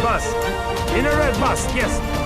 bus. In a red bus, yes.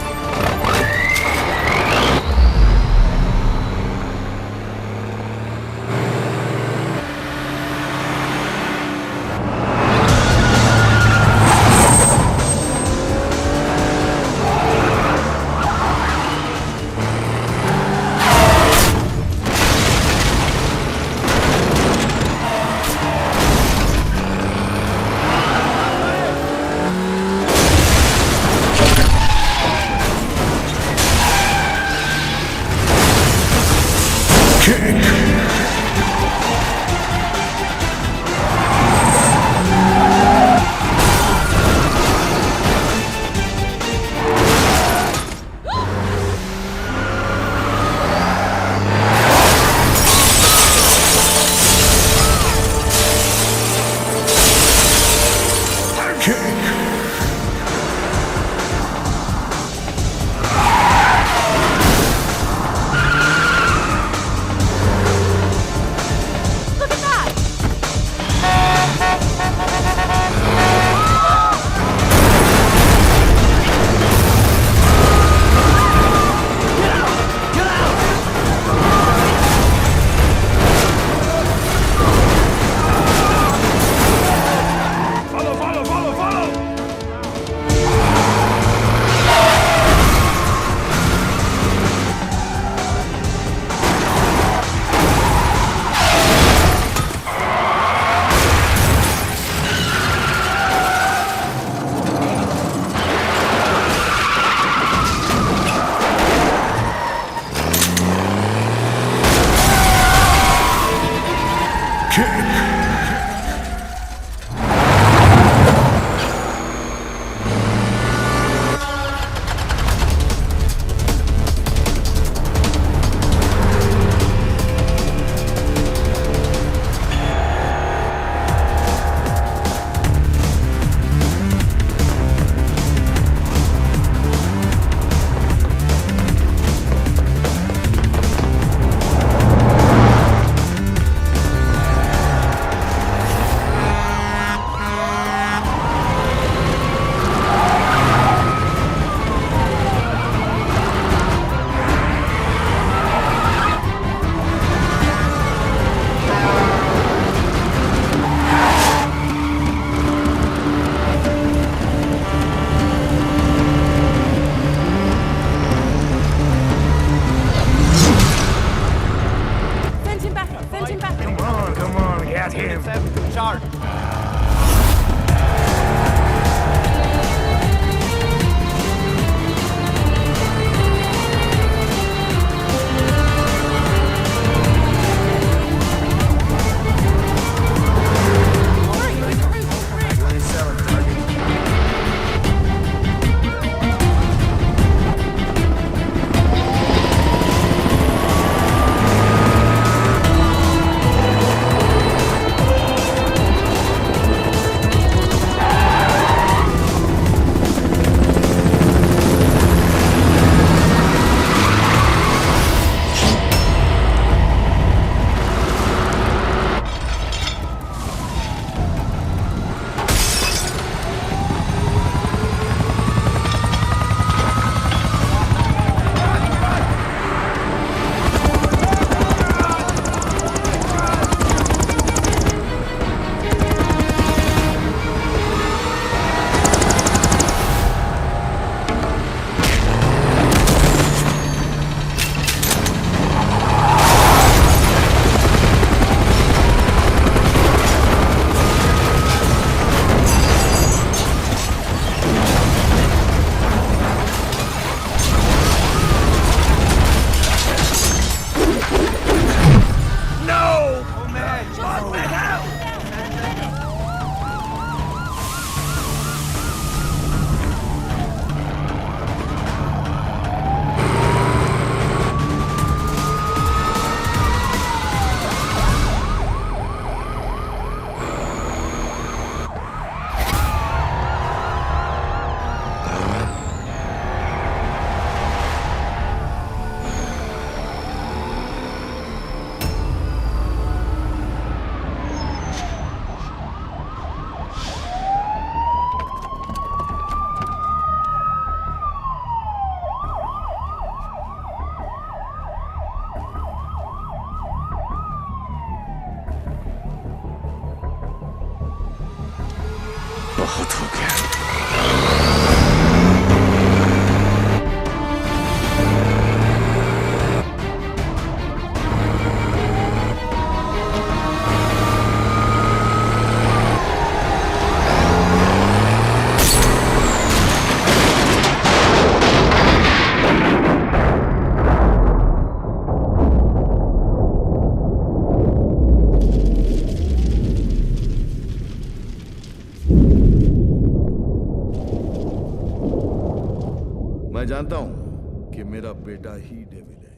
मैं जानता हूं कि मेरा बेटा ही डेविल है।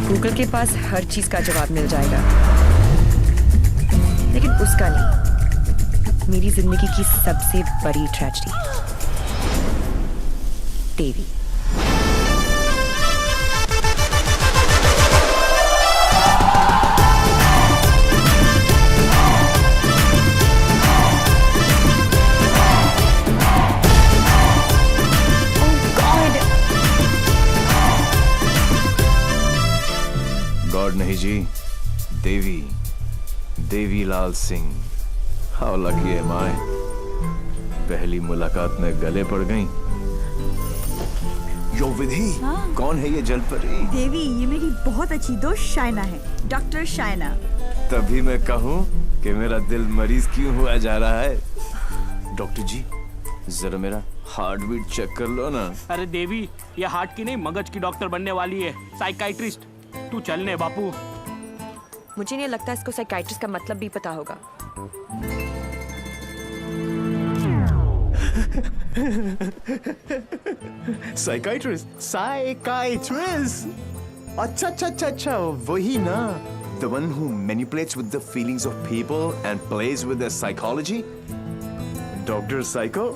गूगल के पास हर चीज का जवाब मिल जाएगा, लेकिन उसका नहीं। मेरी जिंदगी की सबसे बड़ी ट्रेजेडी, देवी। गॉड नहीं जी, देवी, Devi Lal Singh. How lucky M आई। पहली मुलाकात में गले पड़ गई। यो विधि, कौन है ये जलपरी? देवी, ये मेरी बहुत अच्छी दोस्त शाइना है, डॉक्टर शाइना। तभी मैं कहूँ कि मेरा दिल मरीज क्यों हुआ जा रहा है। डॉक्टर जी, जरा मेरा हार्ट बीट चेक कर लो ना। अरे देवी, ये हार्ट की नहीं मगज की डॉक्टर बनने वाली है, साइकाइट्रिस्ट। तू चलने बापू। मुझे नहीं लगता इसको साइकाइट्रिस्ट का मतलब भी पता होगा। Psychiatrist, psychiatrist. अच्छा अच्छा अच्छा अच्छा, वही ना। The one who manipulates with the feelings of people and plays with their psychology. Dr. Psycho?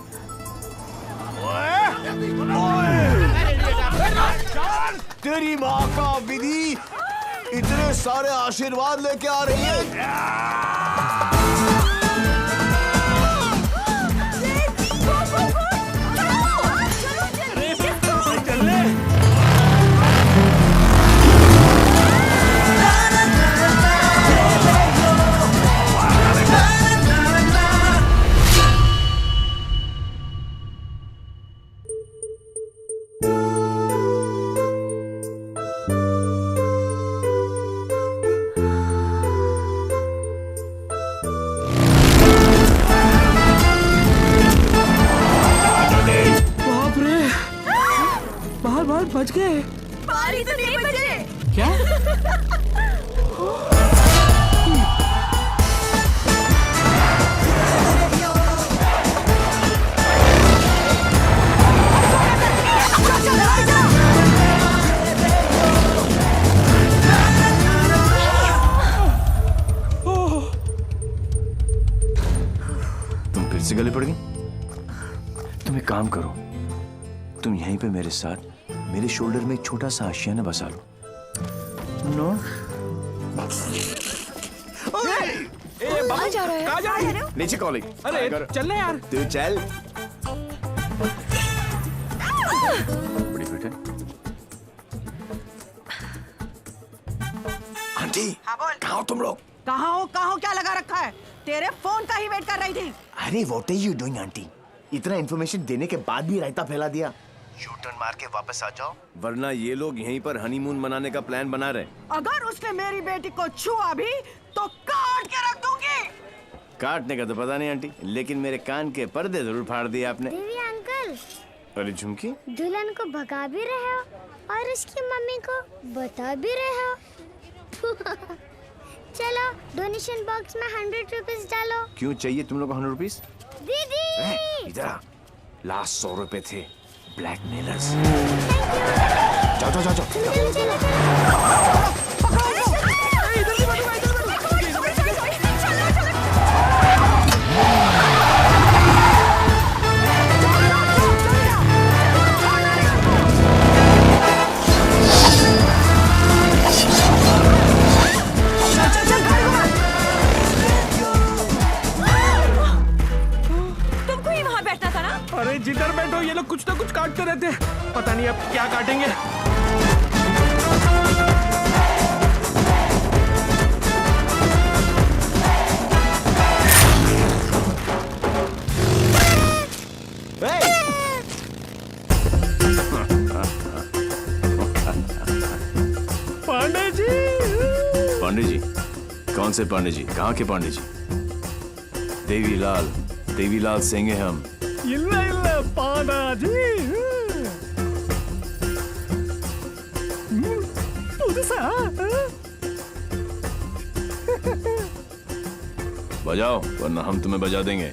तेरी माँ का विधि इतने सारे आशीर्वाद लेके आ रही है। बच गए। पारी तो नहीं बचे। क्या? तुम फिर से गले पड़ गई? तुम एक काम करो, तुम यहीं पे मेरे साथ मेरे शोल्डर में एक छोटा सा आशियाना बसा लो। नो? कहाँ जा रहा है? कहाँ जा रही है? नीचे कॉलिंग। अरे चलना यार। तू चल। बड़ी फिट है। आंटी, कहाँ हो तुम लोग? कहाँ हो क्या लगा रखा है? तेरे फोन का ही वेट कर रही थी। अरे what are you doing aunty? इतना इन्फॉर्मेशन देने के बाद भी रायता फैला दिया। यू टर्न मार के वापस आ जाओ, वरना ये लोग यहीं पर हनीमून मनाने का प्लान बना रहे। अगर उसने मेरी बेटी को छुआ भी तो काट के रख दूंगी। काटने का तो पता नहीं आंटी, लेकिन मेरे कान के पर्दे जरूर फाड़ दिए आपने। देवी अंकल, अरे झुमकी, दुल्हन को भगा भी रहे हो और उसकी मम्मी को बता भी रहे हो। चलो डोनेशन बॉक्स में 100 रुपीस डालो। क्यों चाहिए तुम लोग को 100 रुपीस? दीदी इधर आ, लास्ट 100 रुपए थे। ब्लैकमेलर्स। जाओ जाओ जाओ जाओ। चलो चलो। तुमको ही वहाँ बैठना था ना? अरे जिधर बैठो ये लोग कुछ ना कुछ काटते रहते हैं। पता नहीं अब क्या काटेंगे। पांडे जी। पांडे जी? कौन से पांडे जी? कहाँ के पांडे जी? देवीलाल सिंह है हम। इल्ला इल्ला पांडा जी। पुதுசா? बजाओ वरना हम तुम्हें बजा देंगे।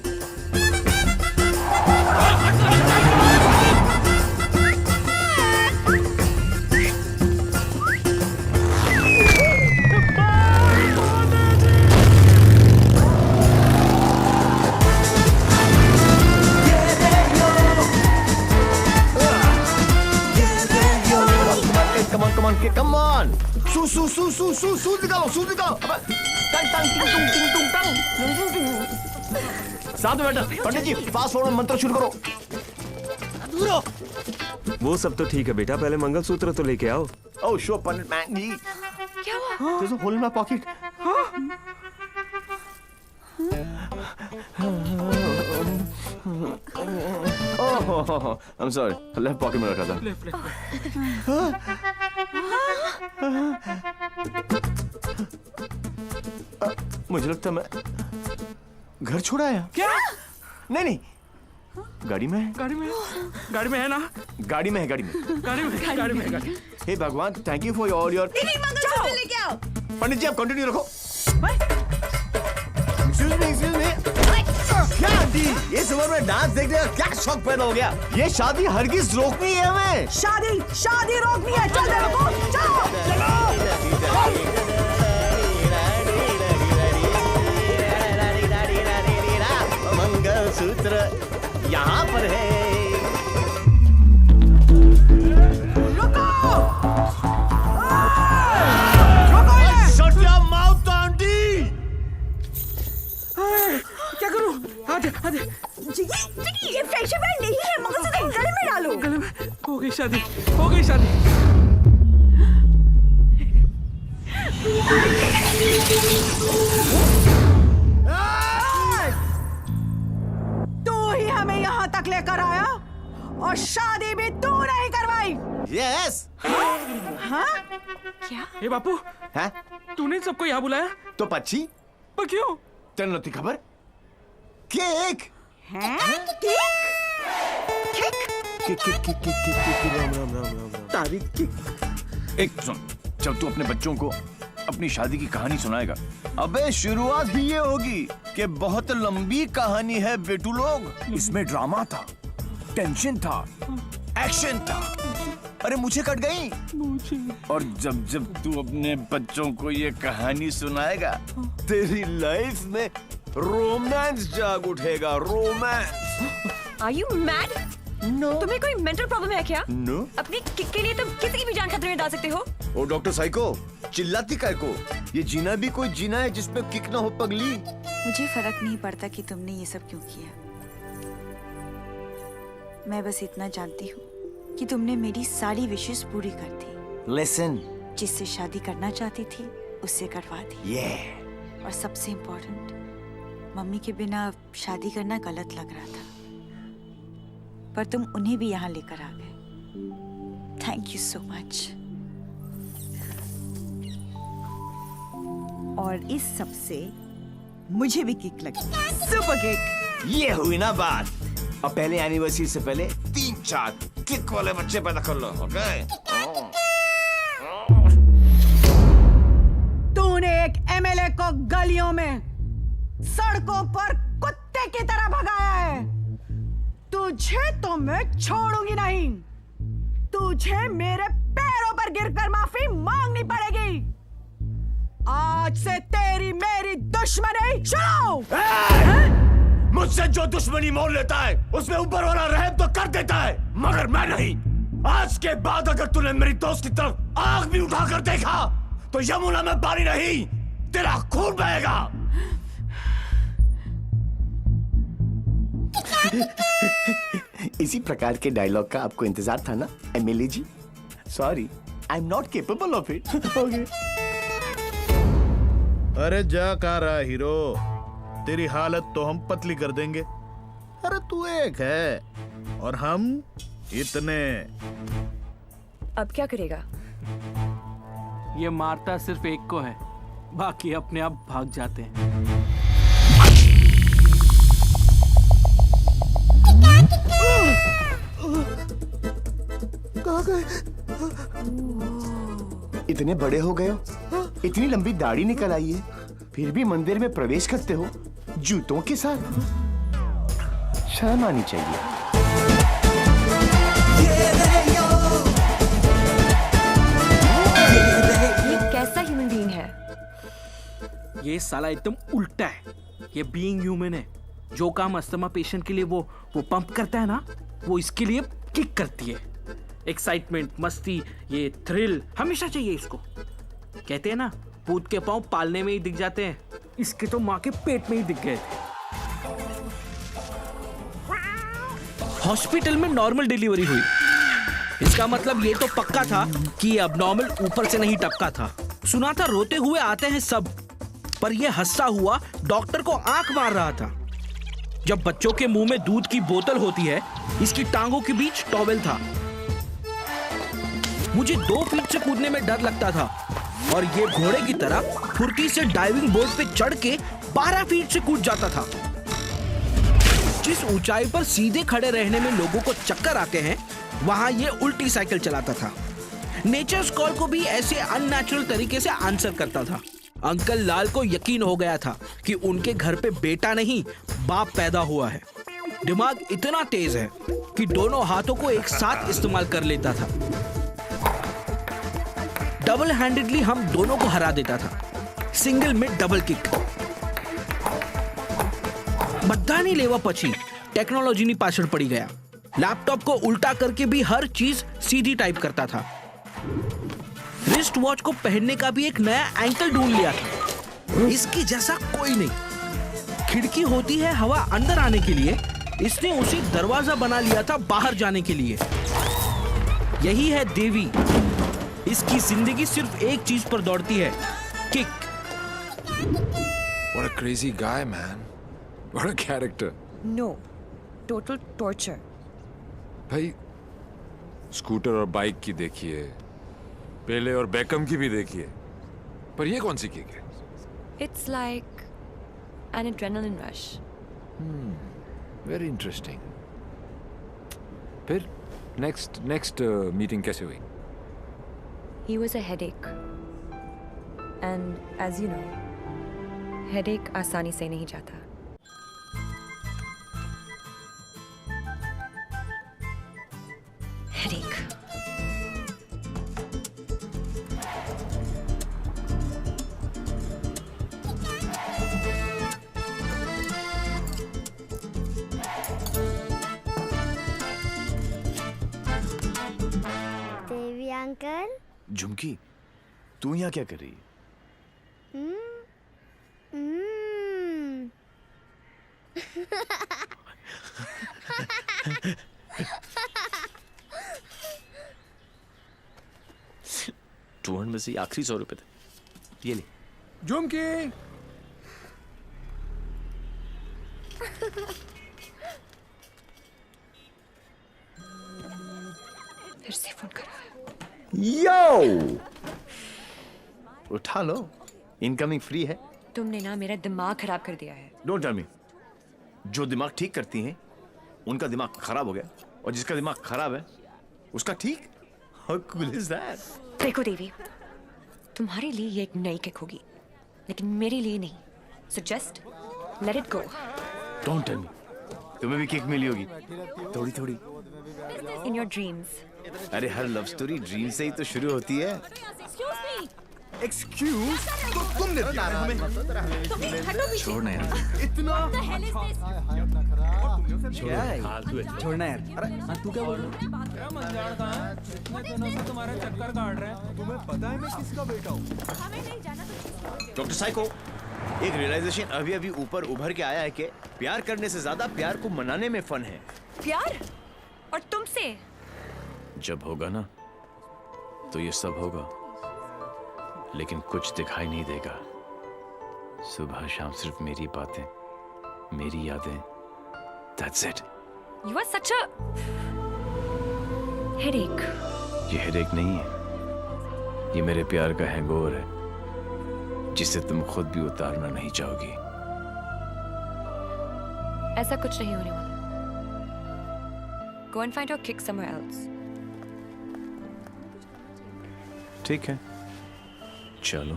Come on! सूज निकालो। टंग टंग टिंग टुंग टिंग टुंग टंग। साथ में बैठा पंडित जी, फास्ट फॉरवर्ड मंत्र शुरू करो। वो सब तो ठीक है बेटा, पहले मंगलसूत्र तो लेके आओ। Oh sure पंडित मैन जी। क्या हुआ? There's a hole in my pocket. Oh, I'm sorry. Left pocket में रखा था। मुझे लगता मैं घर छोड़ आया। क्या? नहीं, गाड़ी में है। गाड़ी में है ना? गाड़ी में है। हे भगवान, thank you for all your. Mangalsutra लेके आओ। पंडित जी आप कंटिन्यू रखो। Excuse me. क्या आंटी, ये उम्र में डांस देखने का क्या शौक पैदा हो गया? ये शादी हरगिज रोकनी है हमें। शादी रोकनी है। चल चलो। मंगलसूत्र यहाँ पर है। Shut your mouth, aunty. क्या करूं? आधे ये फैशन बैंड नहीं है, मंगलसूत्र गले में डालो। गले में हो गई शादी। तू ही हमें यहाँ तक लेकर आया और शादी भी तू नहीं करवाई। Yes. हाँ? ए बापू, हैं? तूने सबको यहाँ बुलाया? तो पक्षी पर क्यों? तेरे नती खबर? केक। तारीख एक सुन, जब तू अपने बच्चों को अपनी शादी की कहानी सुनाएगा, अबे शुरुआत ही ये होगी कि बहुत लंबी कहानी है बेटू लोग। इसमें ड्रामा था, टेंशन था, एक्शन था। अरे मुझे कट गई। और जब तू अपने बच्चों को ये कहानी सुनाएगा, तेरी लाइफ में रोमांस जाग उठेगा। Romance. Are you mad? No तुम्हें कोई मेंटल प्रॉब्लम है क्या? नो। अपनी किक के लिए तुम किसी की भी जान खतरे में डाल सकते हो। ओ डॉक्टर साइको, चिल्लाती काय को? ये जीना भी कोई जीना है जिसमें किक ना हो पगली। मुझे फर्क नहीं पड़ता कि तुमने ये सब क्यों किया। मैं बस इतना जानती हूँ कि तुमने मेरी सारी विशेष पूरी कर दी। लिसन, जिससे शादी करना चाहती थी उससे करवा दी। और सबसे इम्पोर्टेंट, मम्मी के बिना शादी करना गलत लग रहा था, पर तुम उन्हें भी यहाँ लेकर आ गए। Thank you so much. और इस सब से मुझे भी किक लगी। Super kick. ये हुई ना बात। अब पहले एनिवर्सरी से पहले 3-4 किक वाले बच्चे पैदा कर लो, ओके? तूने एक एमएलए को गलियों में, सड़कों पर कुत्ते की तरह भगाया है। तुझे तो मैं छोड़ूंगी नहीं। तुझे मेरे पैरों पर गिरकर माफी मांगनी पड़ेगी। आज से तेरी मेरी दुश्मनी शुरू। मुझसे जो दुश्मनी मोल लेता है उसमें ऊपर वाला रहम तो कर देता है, मगर मैं नहीं। आज के बाद अगर तूने मेरी दोस्त की तरफ आंख भी उठाकर देखा तो यमुना में पानी नहीं, तेरा खून बहेगा। इसी प्रकार के डायलॉग का आपको इंतजार था ना MLA ji? Sorry, I am not capable of it. अरे जा कहाँ रहा हीरो, तेरी हालत तो हम पतली कर देंगे। अरे तू एक है और हम इतने। अब क्या करेगा? ये मारता सिर्फ एक को है, बाकी अपने आप भाग जाते हैं। कहाँ गए? इतने बड़े हो गए हो, इतनी लंबी दाढ़ी निकल आई है, फिर भी मंदिर में प्रवेश करते हो। जूतों के साथ? शर्म आनी चाहिए। ये कैसा ह्यूमन बीइंग है? ये साला एकदम उल्टा है। ये बीइंग ह्यूमन है। जो काम अस्थमा पेशेंट के लिए वो पंप करता है ना, वो इसके लिए किक करती है। एक्साइटमेंट, मस्ती, ये थ्रिल हमेशा चाहिए इसको। कहते हैं ना, भूत के पांव पालने में ही दिख जाते हैं। इसके तो माँ के पेट में ही दिख गए थे। हॉस्पिटल में नॉर्मल डिलीवरी हुई। इसका मतलब ये तो पक्का था कि ये अबनॉर्मल ऊपर से नहीं टपका था। सुना था रोते हुए आते हैं सब, पर ये हंसता हुआ डॉक्टर को आंख मार रहा था। जब बच्चों के मुंह में दूध की बोतल होती है, इसकी टांगों के बीच टॉवेल था। मुझे 2 फीट से कूदने में डर लगता था और ये घोड़े की तरह फुर्ती से डाइविंग बोर्ड पे चढ़ के 12 फीट से कूद जाता था। जिस ऊंचाई पर सीधे खड़े रहने में लोगों को चक्कर आते हैं, वहां ये उल्टी साइकिल चलाता था। नेचर्स कॉल को भी ऐसे अननेचुरल तरीके से आंसर करता था। अंकल लाल को यकीन हो गया था कि उनके घर पे बेटा नहीं, बाप पैदा हुआ है। दिमाग इतना तेज है कि दोनों हाथों को एक साथ इस्तेमाल कर लेता था। डबल हैंडेडली हम दोनों को हरा देता था। सिंगल में डबल किक। बधानी लेवा पची टेक्नोलॉजी ની પાછળ પડી ગયા। लैपटॉप को उल्टा करके भी हर चीज सीधी टाइप करता था। रिस्ट वॉच को पहनने का भी एक नया एंकल ढूंढ लिया था। इसके जैसा कोई नहीं। खिड़की होती है हवा अंदर आने के लिए, इसने उसी दरवाजा बना लिया था बाहर जाने के लिए। यही है देवी। इसकी जिंदगी सिर्फ एक चीज पर दौड़ती है, kick. What a crazy guy, man. What a character. No, total torture. भाई स्कूटर और बाइक की देखिए, पेले और बेकम की भी देखिए, पर ये कौन सी किक है? It's like an adrenaline rush. Very interesting. फिर next मीटिंग कैसे हुई? He was a headache. And as you know, headache आसानी से नहीं जाता। Headache. देवी अंकल। झुमकी, तू यहाँ क्या कर रही है? टूर में से आखिरी 100 रुपए थे, ये ले। झुमकी, फिर से फोन करा है। यो, उठा लो, इनकमिंग फ्री है। तुमने ना मेरा दिमाग खराब कर दिया है। Don't tell me. जो दिमाग ठीक करती हैं, उनका दिमाग खराब हो गया, और जिसका दिमाग खराब है उसका ठीक। How cool is that? देखो देवी, तुम्हारे लिए ये एक नई किक होगी, लेकिन मेरे लिए नहीं। So just let it go. Don't tell me. तुम्हें भी किक मिली होगी, थोड़ी थोड़ी। In your dreams. अरे हर लव स्टोरी ड्रीम से ही तो शुरू होती है। एक्सक्यूज, तो तुमने दिया हमें। छोड़ना यार। क्या है? छोड़ना यार। अरे तू क्या बोल रहा है? डॉक्टर साइको, एक रियलाइजेशन अभी अभी ऊपर उभर के आया है कि प्यार करने से ज्यादा प्यार को मनाने में फन है। प्यार? और तुमसे? जब होगा ना, तो ये सब होगा, लेकिन कुछ दिखाई नहीं देगा। सुबह शाम सिर्फ मेरी बातें, मेरी यादें। That's it. You are such a headache. ये हेडेक नहीं है, ये मेरे प्यार का हैंगओवर है, जिसे तुम खुद भी उतारना नहीं चाहोगी। ऐसा कुछ नहीं होने वाला। Go and find your kick somewhere else. ठीक है, चलो,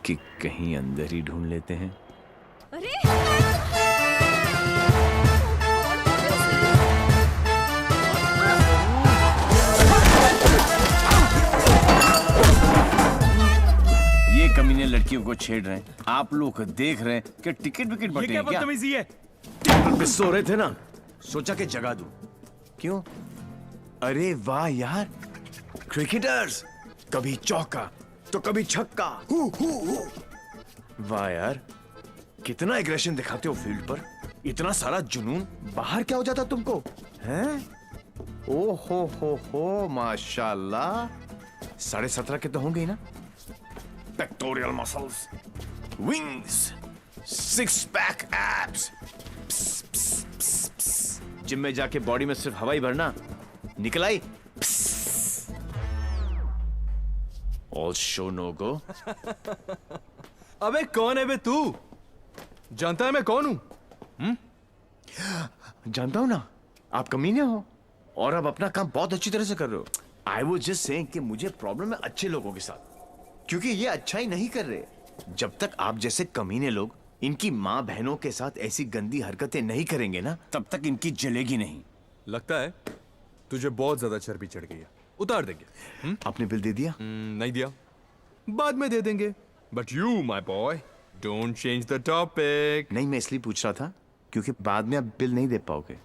कि कहीं अंदर ही ढूंढ लेते हैं। ये कमीने लड़कियों को छेड़ रहे हैं, आप लोग देख रहे हैं कि टिकट विकेट बटे हैं क्या? है? टेबल पे सो रहे थे ना, सोचा कि जगा दूं। क्यों? अरे वाह यार, क्रिकेटर्स कभी चौका तो कभी छक्का। वाह यार, कितना एग्रेशन दिखाते हो फील्ड पर, इतना सारा जुनून। बाहर क्या हो जाता तुमको, हैं? ओ हो, माशाल्लाह। 17.5 के तो होंगे ही ना? Pectoral muscles, wings, 6 pack abs. Gym में जाके बॉडी में सिर्फ हवा ही भरना, निकल आई। ऑल शो नो गो। अबे कौन है बे तू? जानता है मैं कौन हूँ? जानता हूं ना, आप कमीने हो और आप अपना काम बहुत अच्छी तरह से कर रहे हो। आई वाज जस्ट सेइंग कि मुझे प्रॉब्लम है अच्छे लोगों के साथ, क्योंकि ये अच्छा ही नहीं कर रहे। जब तक आप जैसे कमीने लोग इनकी माँ बहनों के साथ ऐसी गंदी हरकतें नहीं करेंगे ना, तब तक इनकी जलेगी नहीं। लगता है तुझे बहुत ज्यादा चर्बी चढ़ गई है, उतार देंगे। आपने बिल दे दिया? नहीं दिया, बाद में दे देंगे। But you my boy don't change the topic. नहीं, मैं इसलिए पूछ रहा था क्योंकि बाद में आप बिल नहीं दे पाओगे।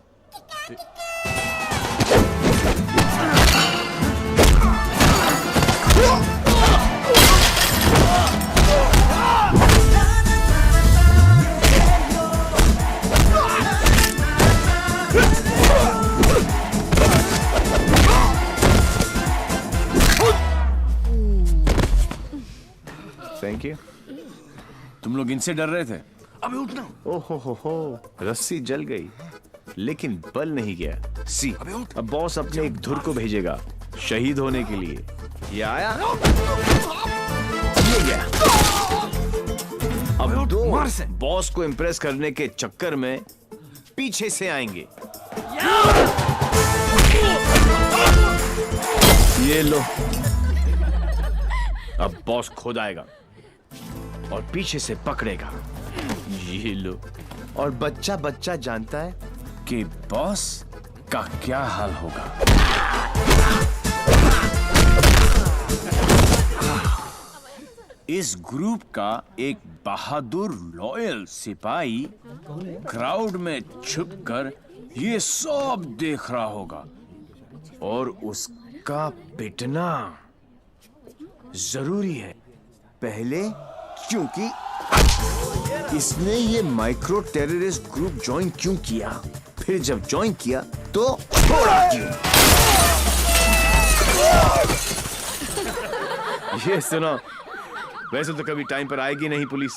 Thank you. तुम लोग इनसे डर रहे थे? अबे उठना। ओहो हो, रस्सी जल गई लेकिन बल नहीं गया। सी, अब बॉस अपने एक धुर को भेजेगा शहीद होने के लिए। ये आया, ये गया। अब दो बॉस को इम्प्रेस करने के चक्कर में पीछे से आएंगे। ये लो, अब बॉस खुद आएगा और पीछे से पकड़ेगा। ये लो, और बच्चा बच्चा जानता है कि बॉस का क्या हाल होगा। इस ग्रुप का एक बहादुर लॉयल सिपाही क्राउड में छुपकर ये सब देख रहा होगा और उसका पिटना जरूरी है। पहले क्योंकि इसने ये माइक्रो टेररिस्ट ग्रुप ज्वाइन क्यों किया, फिर जब ज्वाइन किया तो छोड़ा क्यों। ये सुनो, वैसे तो कभी टाइम पर आएगी नहीं पुलिस,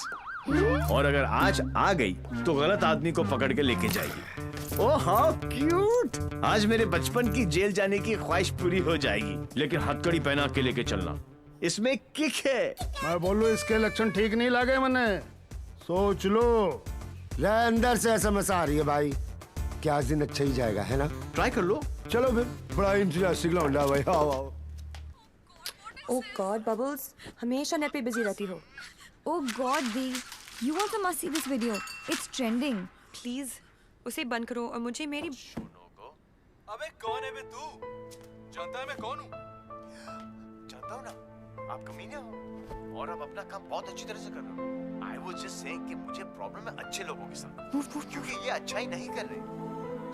और अगर आज आ गई तो गलत आदमी को पकड़ के लेके जाएगी। ओह हाउ क्यूट, आज मेरे बचपन की जेल जाने की ख्वाहिश पूरी हो जाएगी। लेकिन हथकड़ी पहना के लेके चलना, इसमें किक है। मैं बोलूं इसके लक्षण ठीक नहीं लगे मने, सोच लो। ले अंदर से एसएमएस आ रही है भाई, क्या दिन अच्छा ही जाएगा, है ना? ट्राई कर लो। चलो फिर, बड़ा इंतजास्टिक लौंडा भाई। आओ आओ। ओह गॉड बबल्स, हमेशा नेट पे बिजी रहती हो। Oh God, Dee, you also must see this video. It's trending. Please उसे बंद करो और मुझे मेरी। अबे कौन है बे तू? जानता है मैं कौन हूँ? जानता हूँ ना, आप कमीने हो और आप अपना काम बहुत अच्छी तरह से कर रहे हो। आई वाज जस्ट सेइंग कि मुझे प्रॉब्लम है अच्छे लोगों के साथ, क्योंकि ये अच्छा ही नहीं कर रहे।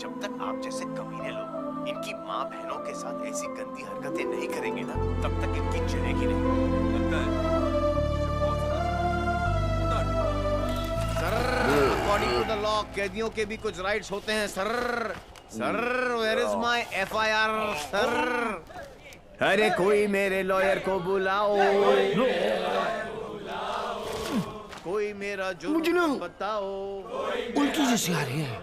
जब तक आप जैसे कमीने लोग इनकी माँ बहनों के साथ ऐसी गंदी हरकतें नहीं करेंगे ना, तब तक इनकी जलेगी नहीं। लगता है sir, according to the law कैदियों के भी कुछ राइट्स होते हैं sir. Sir, where is my FIR sir? अरे कोई मेरे लॉयर को बुलाओ, कोई मेरा जुर्म बताओ। उल्टी जैसी आ रही है।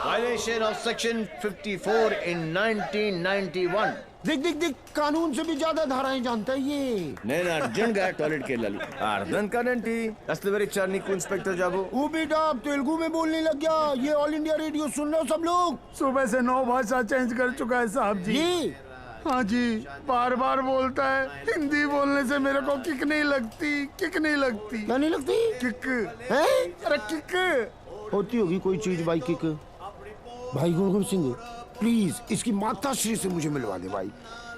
Violation of section 54 in 1991। देख देख देख, कानून से भी ज्यादा धाराएं जानता है ये। నేను అర్జెంట్ గా टॉयलेट के लाली అర్థం కాదండి అసలు वेरी चारनी को इंस्पेक्टर जाबो। वो बेटा अब तेलुगु में बोलने लग गया। ये ऑल इंडिया रेडियो सुन रहे हो सब लोग? सुबह से 9 भाषा चेंज कर चुका है साहब जी। ये हाँ जी, बार बार बोलता है हिंदी बोलने से मेरे को किक नहीं लगती, किक नहीं लगती। क्या नहीं लगती? किक है? अरे किक होती होगी कोई चीज भाई, किक। भाई गुणगुण सिंह प्लीज इसकी माता श्री से मुझे मिलवा दे भाई।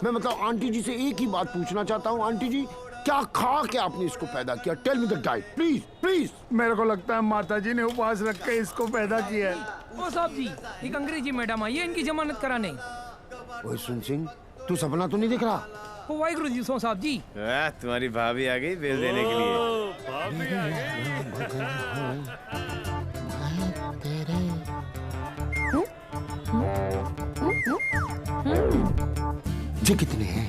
मैं मतलब आंटी जी से एक ही बात पूछना चाहता हूँ, आंटी जी क्या खा के आपने इसको पैदा किया? Tell me the diet please please. मेरे को लगता है माता जी ने उपवास रख के इसको पैदा किया है। ओ साहब जी, एक अंग्रेजी मैडम आई है इनकी जमानत कराने। ओए सुन सिंह, तू सपना तो नहीं दिख रहा? ओ वाहिगुरु जी सो साहब जी। तुम्हारी भाभी आ गई बेल देने के लिए। ये कितने हैं?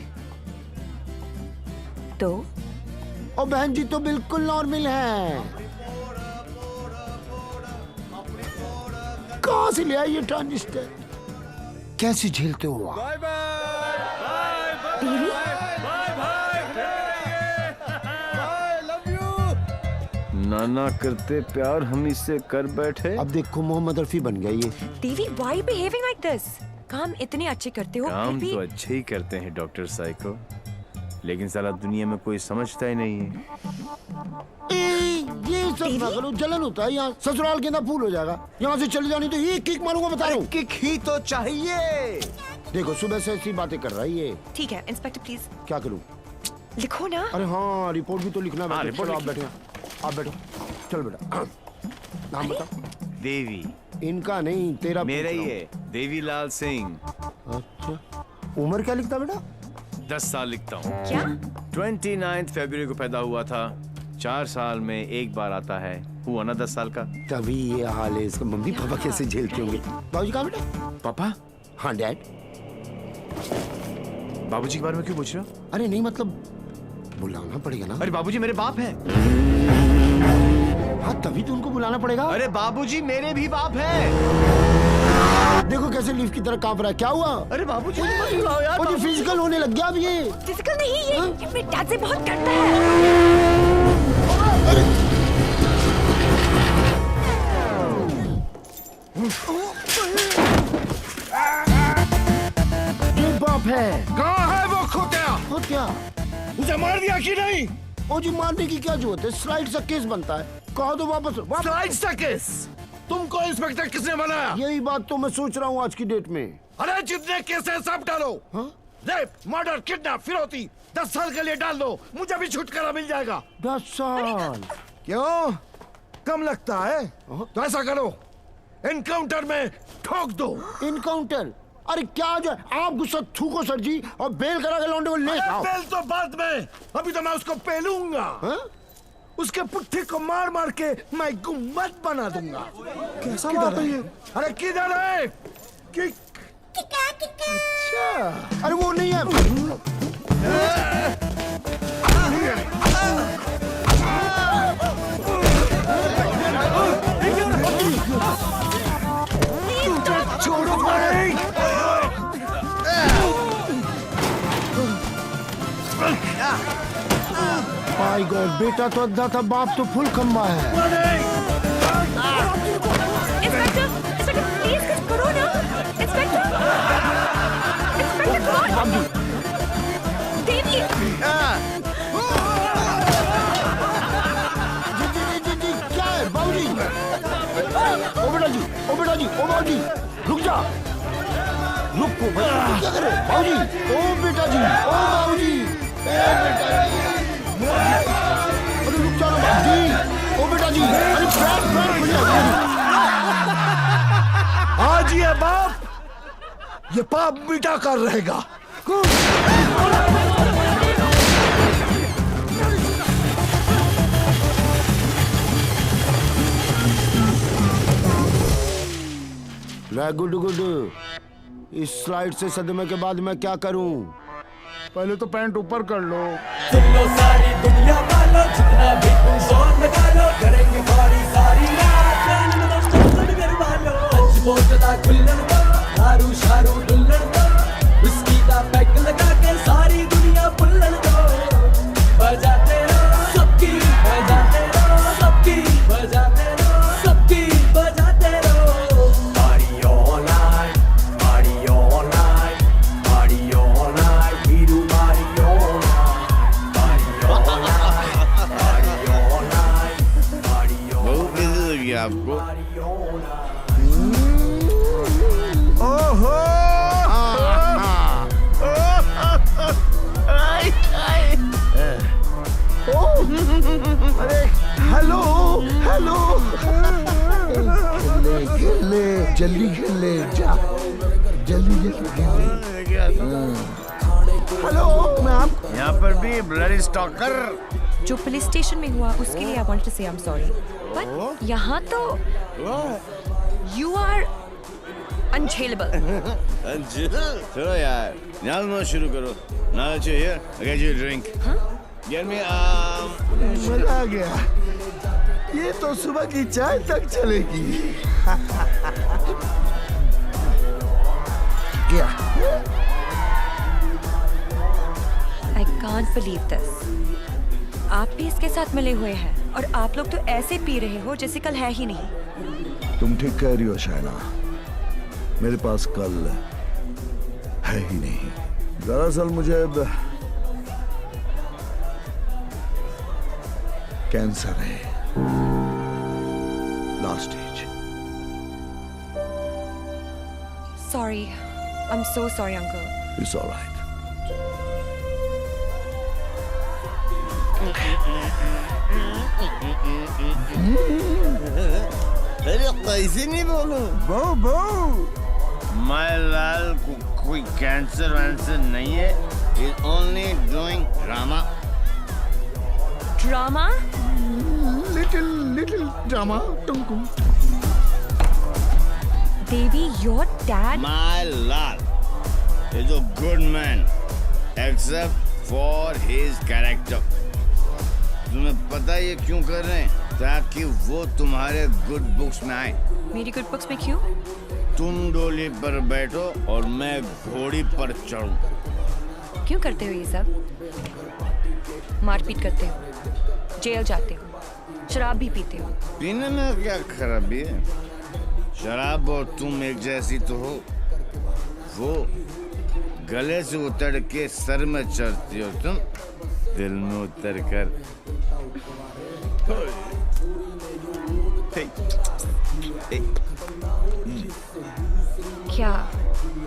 तो ओ बहन जी तो बिल्कुल नॉर्मल है। कहाँ से ले आई ये ट्रांजिस्टर? कैसे झेलते हो आप? नाना करते प्यार हम इससे कर बैठे। अब देखो मोहम्मद रफी बन गया ये। देवी, why are you behaving like this? काम इतने अच्छे करते हो। काम तो अच्छे ही करते हैं डॉक्टर साइको, लेकिन साला दुनिया में कोई समझता ही नहीं है। ये सब ना करो, जलन होता है यहाँ। ससुराल के अंदर फूल हो जाएगा। यहाँ से चली जानी तो ये किक मारूंगा, बता रहा हूँ। किक ही तो चाहिए। देखो सुबह से ऐसी बातें कर रहा है ये। ठीक है इंस्पेक्टर प्लीज। क्या करूँ? लिखो ना। अरे हाँ, रिपोर्ट भी तो लिखना है। रिपोर्ट आप बैठे, आप बैठो। चल बेटा, नाम बता। देवी। इनका नहीं, तेरा मेरा ही है, देवीलाल सिंह। अच्छा, उम्र क्या लिखता बेटा? 10 साल लिखता हूँ। क्या? 29 फरवरी को पैदा हुआ था। 4 साल में एक बार आता है। हुआ ना 10 साल का। तभी ये हाल है इसका। मम्मी पापा कैसे झेलते होंगे? बाबूजी कहाँ बेटा? पापा? हाँ डैड। बाबूजी के बारे में क्यों पूछ रहे हो? अरे नहीं मतलब बुलाना पड़ेगा ना। अरे बाबूजी मेरे बाप हैं। हाँ तभी तो उनको बुलाना पड़ेगा। अरे बाबूजी मेरे भी बाप हैं। देखो कैसे लीफ की तरह कांप रहा है। क्या हुआ? अरे बाबूजी मत बुलाओ यार। मुझे फिजिकल होने लग गया अब ये। फिजिकल नहीं, ये मेरे डैड से बहुत डरता है। ये बाप है। कहाँ है वो खोतिया? खोतिया उसे मार दिया कि नहीं? ओ जी मारने की क्या जरूरत है? स्लाइड सा केस बनता है। कहो तो वापस। स्लाइड सा केस? तुमको इंस्पेक्टर किसने बनाया? यही बात तो मैं सोच रहा हूँ आज की डेट में। अरे जितने केस है सब डालो। रेप, मर्डर, किडनैप, फिरौती 10 साल के लिए डाल दो। मुझे भी छुटकारा मिल जाएगा। 10 साल? क्यों कम लगता है? तो ऐसा करो, एनकाउंटर में ठोक दो। एनकाउंटर? अरे क्या जो आप गुस्सा थूको सर जी और बेल करा के लौंडे को ले आओ। बेल तो बाद में, अभी तो मैं उसको पेलूंगा। उसके पुट्ठी को मार मार के मैं गुम्बद बना दूंगा। कैसा बात है ये? अरे किधर है? किक। अच्छा, अरे वो नहीं है। छोड़ो भाई। माय गॉड, बेटा तो अद्धा था, बाप तो फुल खंबा है। इंस्पेक्टर, इंस्पेक्टर प्लीज कुछ करो ना। इंस्पेक्टर, इंस्पेक्टर कौन? देवी। जी क्या है बाबूजी? ओ बेटा जी, ओ बेटा जी, ओ बाबूजी रुक जा। रुको भाई, क्या करे बाबूजी? ओ बेटा जी, ओ बाबूजी, ए बेटा जी, अरे रुक जा ना बाबूजी। ओ बेटा जी, अरे पैर खुल जा। आज ये बाप ये पाप मिटा कर रहेगा। Good good. इस स्लाइड से सदमे के बाद मैं क्या करूं? पहले तो पैंट ऊपर कर लो। सुन लो सारी दुनिया वालों, जितना भी तुम जोर निकालो, करेंगे बड़ी सारी रात। घर वालों आज बोतला खुल्लन दो, दारू शारू डुल्लन दो, विस्की का पैक लगा के सारी दुनिया पुल्लन दो। बजाते रहो सबकी, बजाते रहो सबकी, बजाते रहो सबकी, बजाते रहो। Party all night, party all night, party all night. आपको। ओहो अरे हेलो हेलो खेले जल्दी खेले जा जल्दी हेलो मैम। यहाँ पर भी ब्लडी स्टॉकर। जो पुलिस स्टेशन में हुआ उसके लिए आई वांट टू से आई एम सॉरी, बट यहाँ तो यू आर अनझेलेबल। चलो यार, now शुरू करो। Now that you're here, I'll get you a drink. Get me मजा आ गया। ये तो सुबह की चाय तक चलेगी। क्या? I can't believe this. आप भी इसके साथ मिले हुए हैं और आप लोग तो ऐसे पी रहे हो जैसे कल है ही नहीं। तुम ठीक कह रही हो शाइना, मेरे पास कल है ही नहीं। दरअसल मुझे कैंसर है, last stage. Sorry, I'm so sorry, uncle. It's all right. अरे कैसे नहीं बोलूं? बो माय लाल को कोई कैंसर वैंसर नहीं है। He's only doing drama. Drama? Little drama. Tunkum. Devi, your dad? My lal is a good man, except for his character. तुम्हें पता है ये क्यों कर रहे हैं? ताकि वो तुम्हारे गुड बुक्स में आए। मेरी गुड बुक्स में क्यों? तुम डोली पर बैठो और मैं घोड़ी पर चढ़ूं। क्यों करते हो ये सब? मारपीट करते हो, जेल जाते हो, शराब भी पीते हो। पीने में क्या खराबी है? शराब और तुम एक जैसी तो हो। वो गले से उतर के सर में चढ़ती हो, तुम दिल में उतर कर। क्या?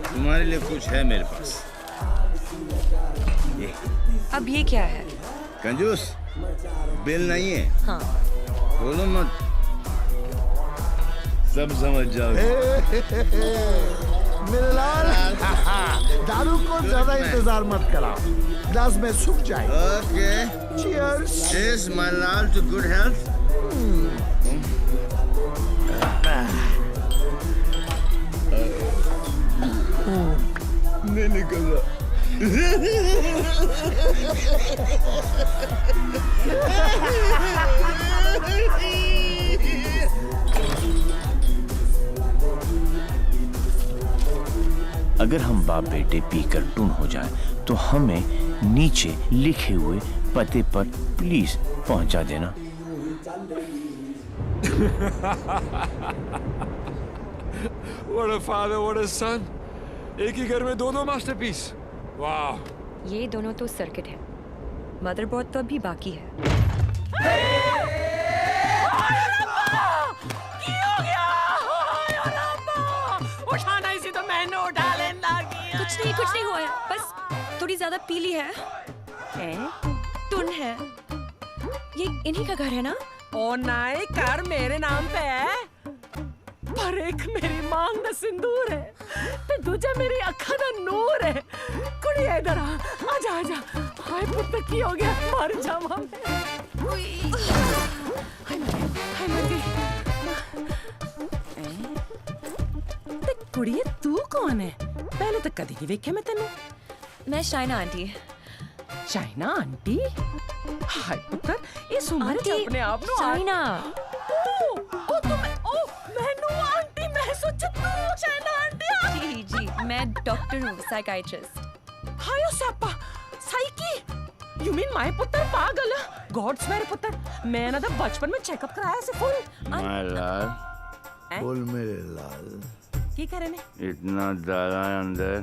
तुम्हारे लिए कुछ है मेरे पास। ये अब ये क्या है? कंजूस बिल नहीं है। हाँ। बोलो मत, सब समझ जाओगे। मेरे लाल, दारू को ज्यादा इंतजार मत कराओ, ग्लास में सूख जाए। Okay, cheers. चीयर्स माय लाल टू गुड हेल्थ। नहीं निकल रहा। अगर हम बाप बेटे पीकर टून हो जाए तो हमें नीचे लिखे हुए पते पर प्लीज पहुंचा देना। What a father, what a son. एक ही घर में दो मास्टरपीस। वाह। ये दोनों तो सर्किट है, मदरबोर्ड तो अभी बाकी है। उठाना इसी तो मैंने उठा लेना। कुछ नहीं हुआ है, बस थोड़ी ज्यादा पीली है। टुन है। ये इन्हीं का घर है ना? ओ नहीं, कर मेरे नाम पे है, पर एक मेरी मांग दा सिंदूर है, ते दूजा मेरी अखा दा नूर है। कुड़ी इधर आ, आजा आजा। हाय पुत्र की हो गया, मर जावा मैं। हाय मर गई। ते कुड़िए तू कौन है? पहले तो कदी नहीं वेखे मैं तेनू। मैं शाइना आंटी। शाइना आंटी? हाय पुत्र, इस उम्र च अपने आप नु शाइना। ओ मैनू आंटी, मैं सोचा तू शाइना आंटी। जी, मैं डॉक्टर हूँ, साइकाइट्रिस्ट। हायो Sapa, psyche. You mean my पुत्र पागल? गॉड स्वेयर पुत्र, मैं ना बचपन में चेकअप कराया से फुल। माय लाल। बोल मेरे लाल। की करे ने? इतना दारा अंदर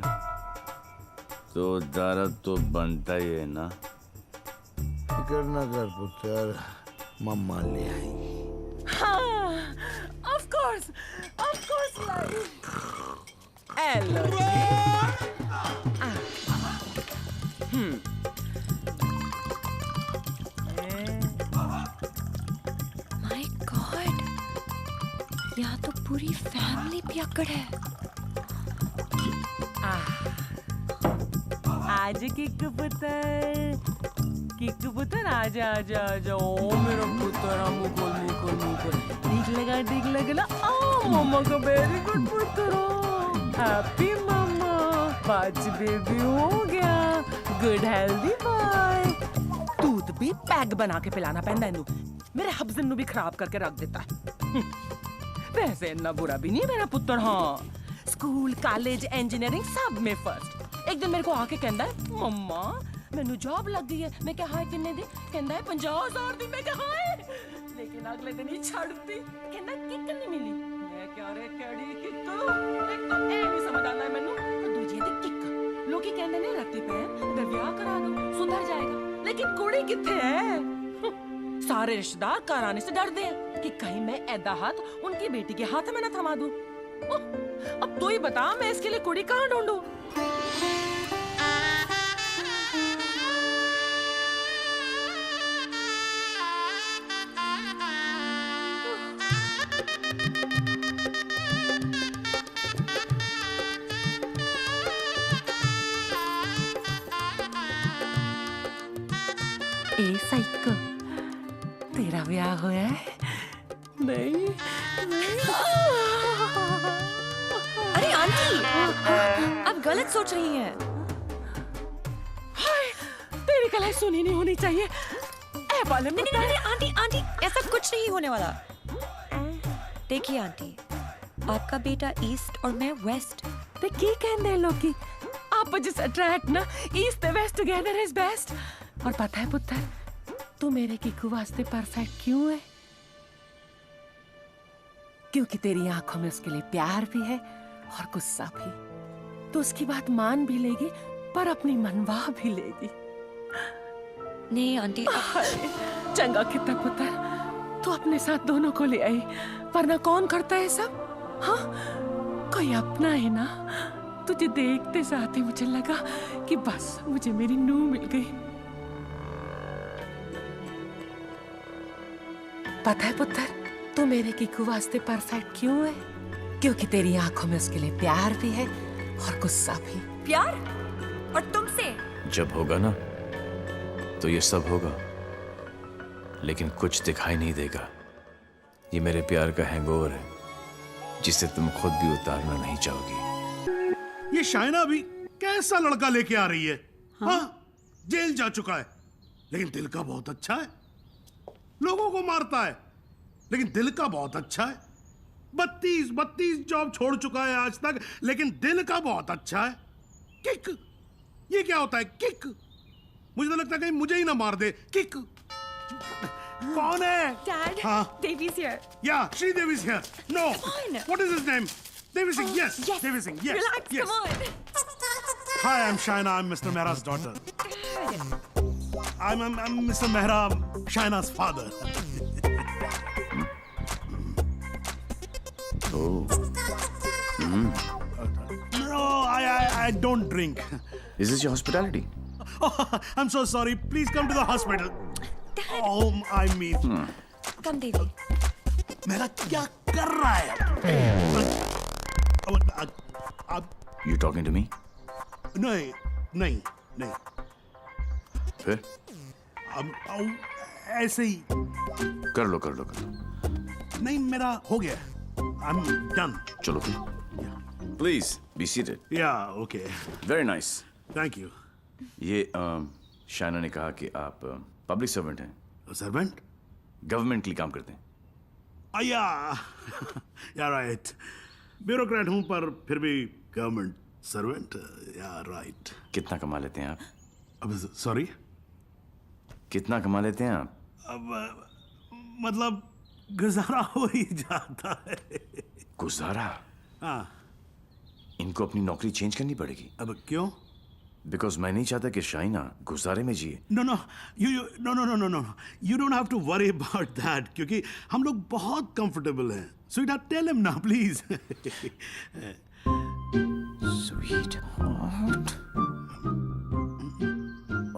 तो दारा तो बनता ही है ना। फिकर न कर पुत्र, मम्मा ले आई। हाँ, course, like. Hello. My God, यहाँ तो पूरी फैमिली पियक्कड़ है। आज किक पुत्र आजा आजा आजा ओ मेरा पुत्र मुकुल ठीक लगा ना मम्मा का वेरी गुड पुत्र हैप्पी मम्मा पांच बेबी हो गया गुड हेल्दी बॉय दूध भी पैक बना के पिलाना पैंदा इनू मेरे हब्जन नु भी खराब करके रख देता है वैसे इतना बुरा भी नहीं मेरा पुत्र हाँ स्कूल कॉलेज इंजीनियरिंग सब में फर्स्ट एक दिन मेरे को आके कहता है मम्मा मैनू जॉब लग गई है मैं क्या हाय किन्ने दी कहता है 50,000 दी मैं क्या हाय लेकिन अगले दिन ही छड़ती कहता किक नहीं मिली मैं क्या रे केड़ी किक एक तो ए नहीं समझ आता है मैनू दूजी दी किक लोग ही कहंदे ने रत्ती पे अगर ब्याह करा दो सुधर जाएगा लेकिन कुड़ी किथे है सारे रिश्तेदार घर आने से डरते हैं कि कहीं मैं ऐदा हाथ उनकी बेटी के हाथ में न थमा दूं अब तू ही बता मैं इसके लिए कुड़ी कहाँ ढूंढूं ए साइको तेरा ब्याह होया है नहीं अरे आंटी आप गलत सोच रही हैं हाय तेरी कलाई सुनी नहीं होनी चाहिए ए बाले नहीं आंटी ऐसा कुछ नहीं होने वाला देखिए आंटी आपका बेटा ईस्ट और मैं वेस्ट ते की कहंदे लोग की आप जिस अट्रैक्ट ना ईस्ट ते वेस्ट टुगेदर इज बेस्ट और पता है पुत्र तू मेरे किकू वास्ते परफेक्ट क्यों है क्योंकि तेरी आंखों में उसके लिए प्यार भी है और गुस्सा भी तो उसकी बात मान भी लेगी पर अपनी मनवा भी लेगी नहीं आंटी चंगा कितना पुत्र तू अपने साथ दोनों को ले आई वरना कौन करता है सब हाँ कोई अपना है ना तुझे देखते साथ ही मुझे लगा कि बस मुझे मेरी नूह मिल गई पता है पुत्र तू मेरे किकू वास्ते परफेक्ट क्यों है क्योंकि तेरी आंखों में उसके लिए प्यार भी है और गुस्सा भी प्यार और तुमसे जब होगा ना तो ये सब होगा लेकिन कुछ दिखाई नहीं देगा ये मेरे प्यार का हैंगओवर है जिसे तुम खुद भी उतारना नहीं चाहोगी ये शाइना भी कैसा लड़का लेके आ रही है हाँ जेल जा चुका है लेकिन दिल का बहुत अच्छा है लोगों को मारता है लेकिन दिल का बहुत अच्छा है 32 जॉब छोड़ चुका है आज तक लेकिन दिल का बहुत अच्छा है किक ये क्या होता है किक मुझे तो लगता है कहीं मुझे ही ना मार दे किक कौन है Dad, हाँ Devi's here. Yeah, Devi's here. No. Come on. What is his name? Devi Singh. Yes. Devi Singh. Yes. Relax, yes. come on. Hi, I'm Shaina. I'm Mr. Mehra's daughter. I'm Mr. Mehra, Shaina's father. Oh. No, I don't drink. Is this your hospitality? Oh, I'm so sorry. Please come to the hospital. Dad. Oh, I mean. Come, Devi. मेरा क्या कर रहा है? You talking to me? नहीं. फिर? ऐसे ही. कर लो. नहीं मेरा हो गया. I'm done. चलो फिर. Please be seated. Yeah, okay. Very nice. Thank you. ये शाइना ने कहा कि आप पब्लिक सर्वेंट हैं. सर्वेंट? गवर्नमेंट के लिए काम करते हैं. Yeah, right. ब्यूरोक्रेट हूं पर फिर भी गवर्नमेंट सर्वेंट. Yeah, right. कितना कमा लेते हैं आप? अब सॉरी? कितना कमा लेते हैं आप? अब मतलब गुजारा हो ही जाता है. गुजारा? हाँ. इनको अपनी नौकरी चेंज करनी पड़ेगी. अब क्यों? बिकॉज मैं नहीं चाहता कि शाइना गुजारे में जिए। No, no. You don't have to worry about that क्योंकि हम लोग बहुत comfortable हैं। Sweetheart, tell him now, please. Sweetheart.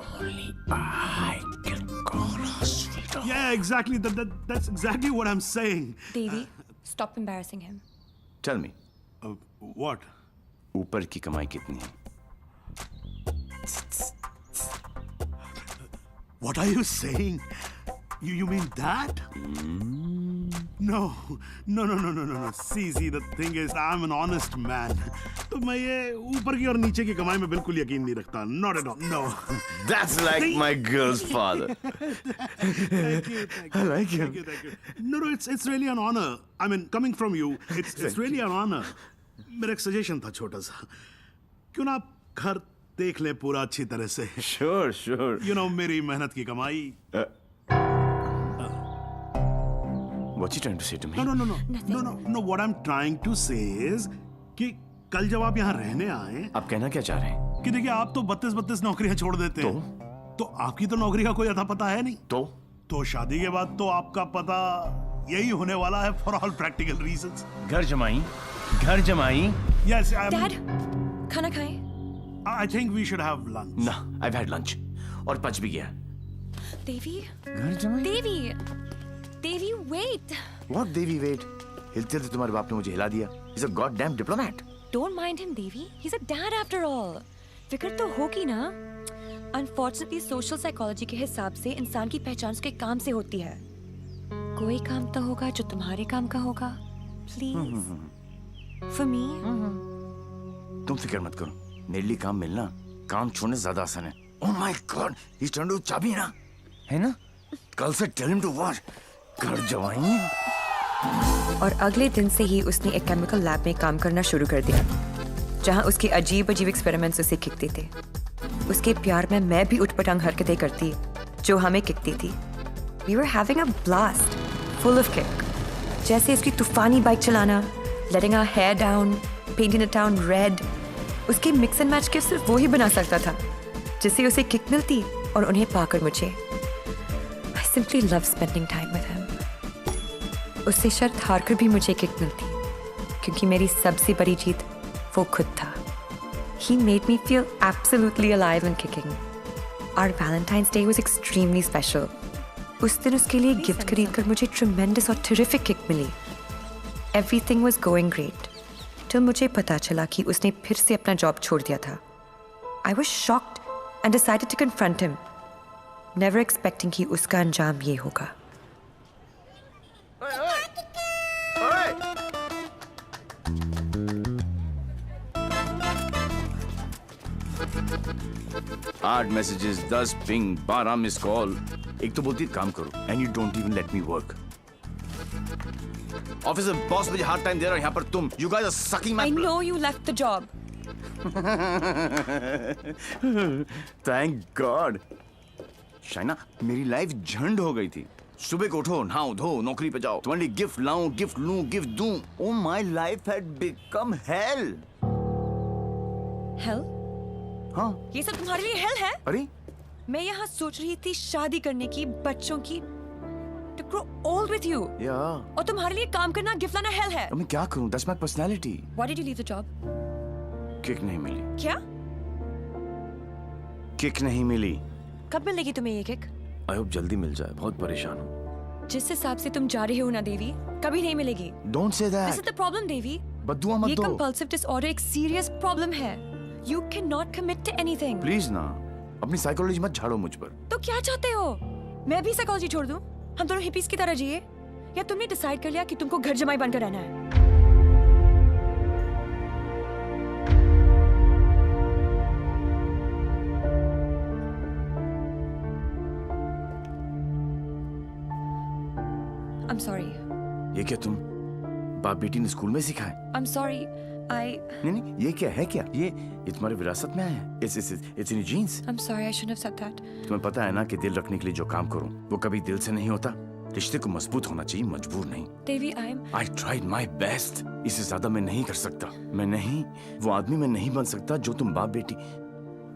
Only I can call her sweetheart. Yeah, exactly. That's exactly what I'm saying. Devi, stop embarrassing him. Tell me. What? ऊपर की कमाई कितनी है? What are you saying? You mean that? No. See, the thing is, I'm an honest man. तो मैं ये ऊपर की और नीचे की कमाई में बिल्कुल यकीन नहीं रखता. Not at all. No. That's like my girl's father. Thank you. I like him. Thank you. No, it's really an honor. I mean, coming from you, it's really an honor. मेरा एक सजेशन था छोटा सा. क्यों ना आप घर देख ले पूरा अच्छी तरह से. Sure. You know, मेरी मेहनत की कमाई. What you trying to say to me? No. What I'm trying to say is कि कल जब आप यहाँ रहने आए, आप कहना क्या चाह रहे हैं? कि देखिए आप तो 32 नौकरियां छोड़ देते हैं। तो आपकी तो नौकरी का कोई अता पता है नहीं। तो शादी के बाद तो आपका पता यही होने वाला है for all practical reasons. घर जमाई। Yes, Dad, खाना खाएं? I think we should have lunch. No, I've had lunch. और पच भी गया। Devi? घर जमाई? Devi, wait. What Devi, wait? हिलते थे तुम्हारे बाप ने मुझे हिला दिया. He's a goddamn diplomat. Don't mind him, Devi. He's a dad after all. फिक्र तो होगी ना? Unfortunately, social psychology के हिसाब से इंसान की पहचान उसके काम से होती है. कोई काम तो होगा जो तुम्हारे काम का होगा. Please. For me. तुम फिक्र मत करो. मेरे लिए काम मिलना काम छोड़ने ज्यादा आसान है. Oh my God, he's trying to चाबी ना, है ना? कल से tell him to watch. घर जवाई. और अगले दिन से ही उसने एक केमिकल लैब में काम करना शुरू कर दिया, जहां उसके अजीब एक्सपेरिमेंट्स उसे किकते थे. उसके प्यार में मैं भी उठपटांग हरकतें करती जो हमें किकती थी. We were having a blast, full of kick. जैसे उसकी तूफानी बाइक चलाना, letting our hair down, painting the town red. उसके मिक्स एंड मैच के सिर्फ वो ही बना सकता था जिससे उसे किक मिलती और उन्हें पाकर मुझे. I simply love spending time with him. उससे शर्त हारकर भी मुझे किक मिलती क्योंकि मेरी सबसे बड़ी जीत वो खुद था. He made me feel absolutely alive and kicking. Our Valentine's Day was extremely special. उस दिन उसके लिए गिफ्ट खरीदकर मुझे tremendous और terrific kick milli. Everything was going great. till मुझे पता चला कि उसने फिर से अपना जॉब छोड़ दिया था. I was shocked and decided to confront him, never expecting कि उसका अंजाम ये होगा. आठ मैसेजेस, 10 पिंग, 12 मिस कॉल. एक तो बोलती काम करो and you don't even let me work. Office में बॉस मुझे हार्ड टाइम दे रहा है, यहाँ पर तुम you guys are sucking my. I know you left the job. Thank God. Shaina, मेरी लाइफ झंड हो गई थी. सुबह को उठो, नहाओ धो, नौकरी पे जाओ, तुम्हारे लिए गिफ्ट लाऊं, गिफ्ट लूं, गिफ्ट दूं. Oh my life had become hello. Hell? हाँ. ये सब तुम्हारे लिए हेल है? अरे मैं यहाँ सोच रही थी शादी करने की, बच्चों की, to grow old with you. Yeah. और तुम्हारे लिए काम करना, गिफ्ट लाना हेल है. अब मैं क्या करूं? That's my personality. Why did you leave the job? Kick नहीं मिली. क्या? किक नहीं मिली. कब मिलेगी तुम्हें ये किक? I hope जल्दी मिल जाए. बहुत परेशान हूँ. जिस हिसाब से तुम जा रही हो ना देवी, कभी नहीं मिलेगी. Don't say that. This is the problem, देवी. बद्दुआ मत ये दो. compulsive disorder एक serious problem है. You cannot commit to anything. Please ना, अपनी साइकोलॉजी मत झाड़ो मुझ पर. तो क्या चाहते हो? मैं भी साइकोलॉजी छोड़ दूं? हम दोनों हिपीज की तरह जिए? या तुमने डिसाइड कर लिया कि तुमको घर जमाई बनकर रहना है? I'm sorry. ये क्या तुम बाप बेटी ने स्कूल में सिखाए? I'm sorry. नहीं, ये क्या है क्या? ये तुम्हारी विरासत में आया है. It's in your genes. I'm sorry, I shouldn't have said that. तुम्हें पता है ना कि दिल रखने के लिए जो काम करूं, वो कभी दिल से नहीं होता. रिश्ते को मजबूत होना चाहिए, मजबूर नहीं. देवी, I tried my best. इससे ज्यादा मैं नहीं कर सकता. मैं नहीं, वो आदमी मैं नहीं बन सकता जो तुम बाप बेटी.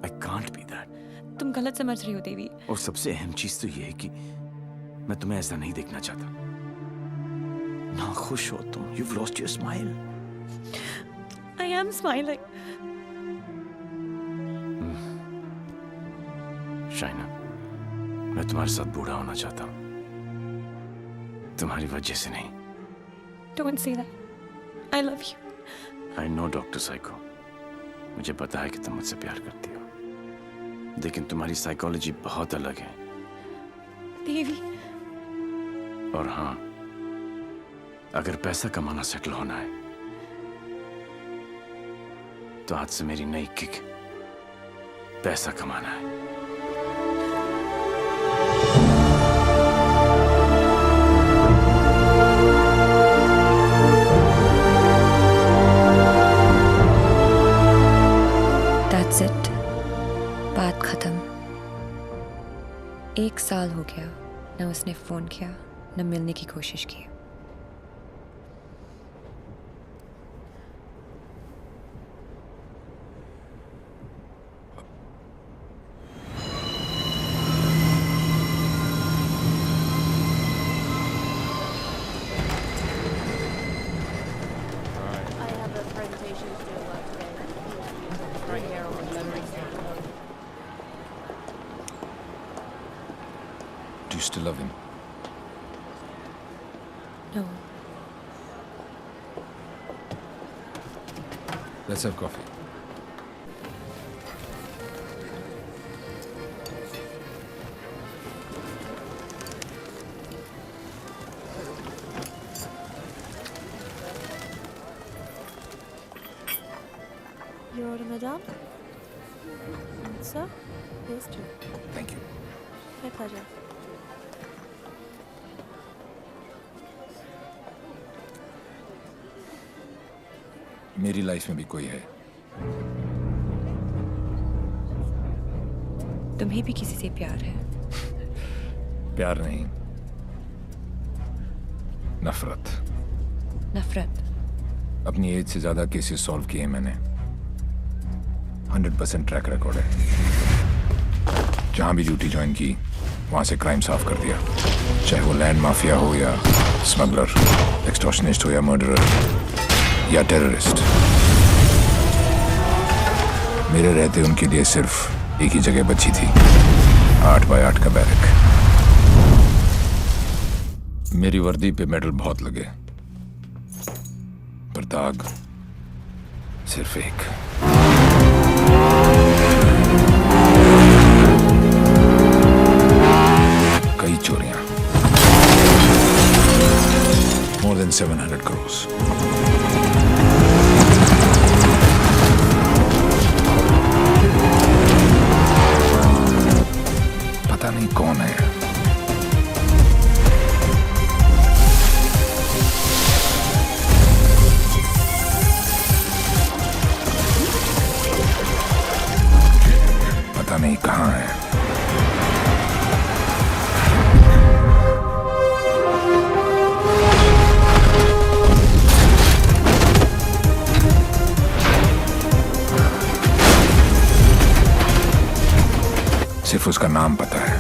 I can't be that. तुम गलत समझ रही हो देवी। और सबसे अहम चीज तो ये है कि मैं तुम्हें ऐसा नहीं देखना चाहता। ना खुश हो तुम। You've lost your smile. I am smiling. Shaina, मैं तुम्हारे साथ बूढ़ा होना चाहता हूँ, तुम्हारी वजह से नहीं। Don't say that. I love you. I know, doctor psycho, मुझे पता है कि तुम मुझसे प्यार करती हो, लेकिन तुम्हारी साइकोलॉजी बहुत अलग है। देवी। और हाँ, अगर पैसा कमाना सेटल होना है तो आज से मेरी नई किक पैसा कमाना है। That's it. बात खत्म। 1 साल हो गया, न उसने फोन किया, न मिलने की कोशिश की। Do you still love him? No. Let's have coffee. Your order, madam? Sir? Yes, too. Thank you. My pleasure. मेरी लाइफ में भी कोई है। तुम्हें भी किसी से प्यार है? प्यार नहीं, नफरत। नफरत? अपनी एज से ज्यादा केसेस सॉल्व किए मैंने। 100% ट्रैक रिकॉर्ड है। जहां भी ड्यूटी ज्वाइन की, वहां से क्राइम साफ कर दिया, चाहे वो लैंड माफिया हो या स्मगलर, एक्सटॉर्शनिस्ट हो या मर्डरर या टेररिस्ट। मेरे रहते उनके लिए सिर्फ एक ही जगह बची थी, 8x8 का बैरक। मेरी वर्दी पे मेडल बहुत लगे, पर दाग सिर्फ एक। कई चोरियां, more than 700 crores। पता नहीं कौन है, पता नहीं कहां है। सिर्फ उसका नाम पता है।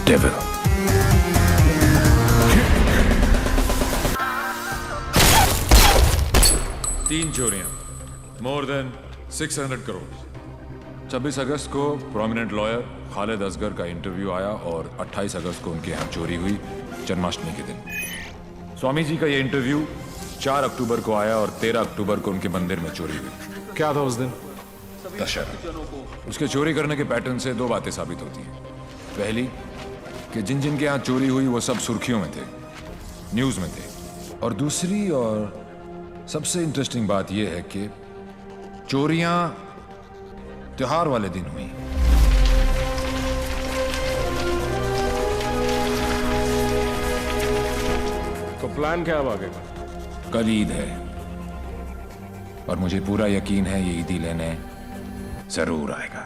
डेविल। तीन चोरियां, मोर देन 600 करोड़। 26 अगस्त को प्रोमिनेंट लॉयर खालिद असगर का इंटरव्यू आया और 28 अगस्त को उनके यहाँ चोरी हुई, जन्माष्टमी के दिन। स्वामी जी का ये इंटरव्यू 4 अक्टूबर को आया और 13 अक्टूबर को उनके मंदिर में चोरी हुई। क्या था उस दिन? दशहरा। उसके चोरी करने के पैटर्न से 2 बातें साबित होती हैं। पहली कि जिन जिन के यहाँ चोरी हुई वो सब सुर्खियों में थे, न्यूज में थे। और दूसरी और सबसे इंटरेस्टिंग बात यह है कि चोरियां त्योहार वाले दिन हुई। तो प्लान क्या है आगे का? कल ईद है और मुझे पूरा यकीन है ये ईदी लेने जरूर आएगा।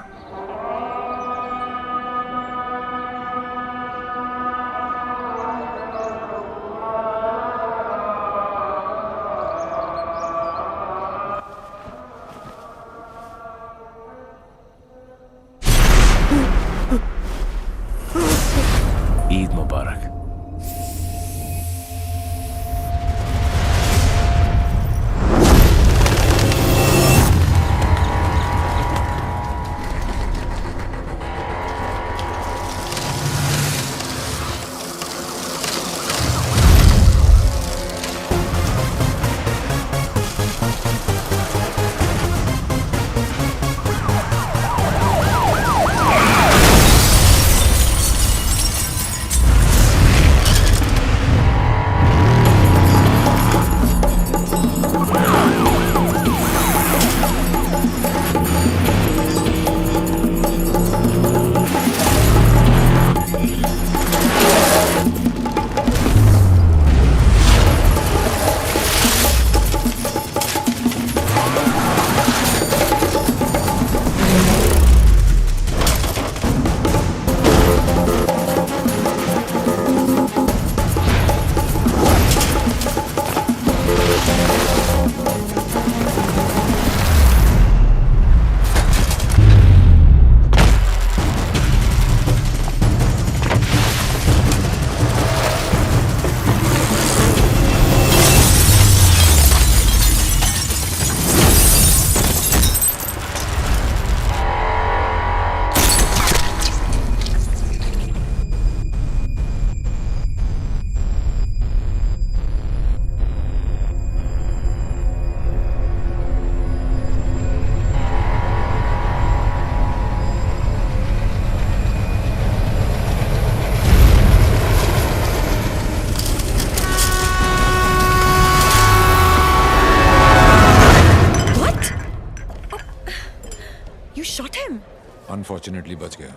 अनफॉर्चुनेटली बच गया।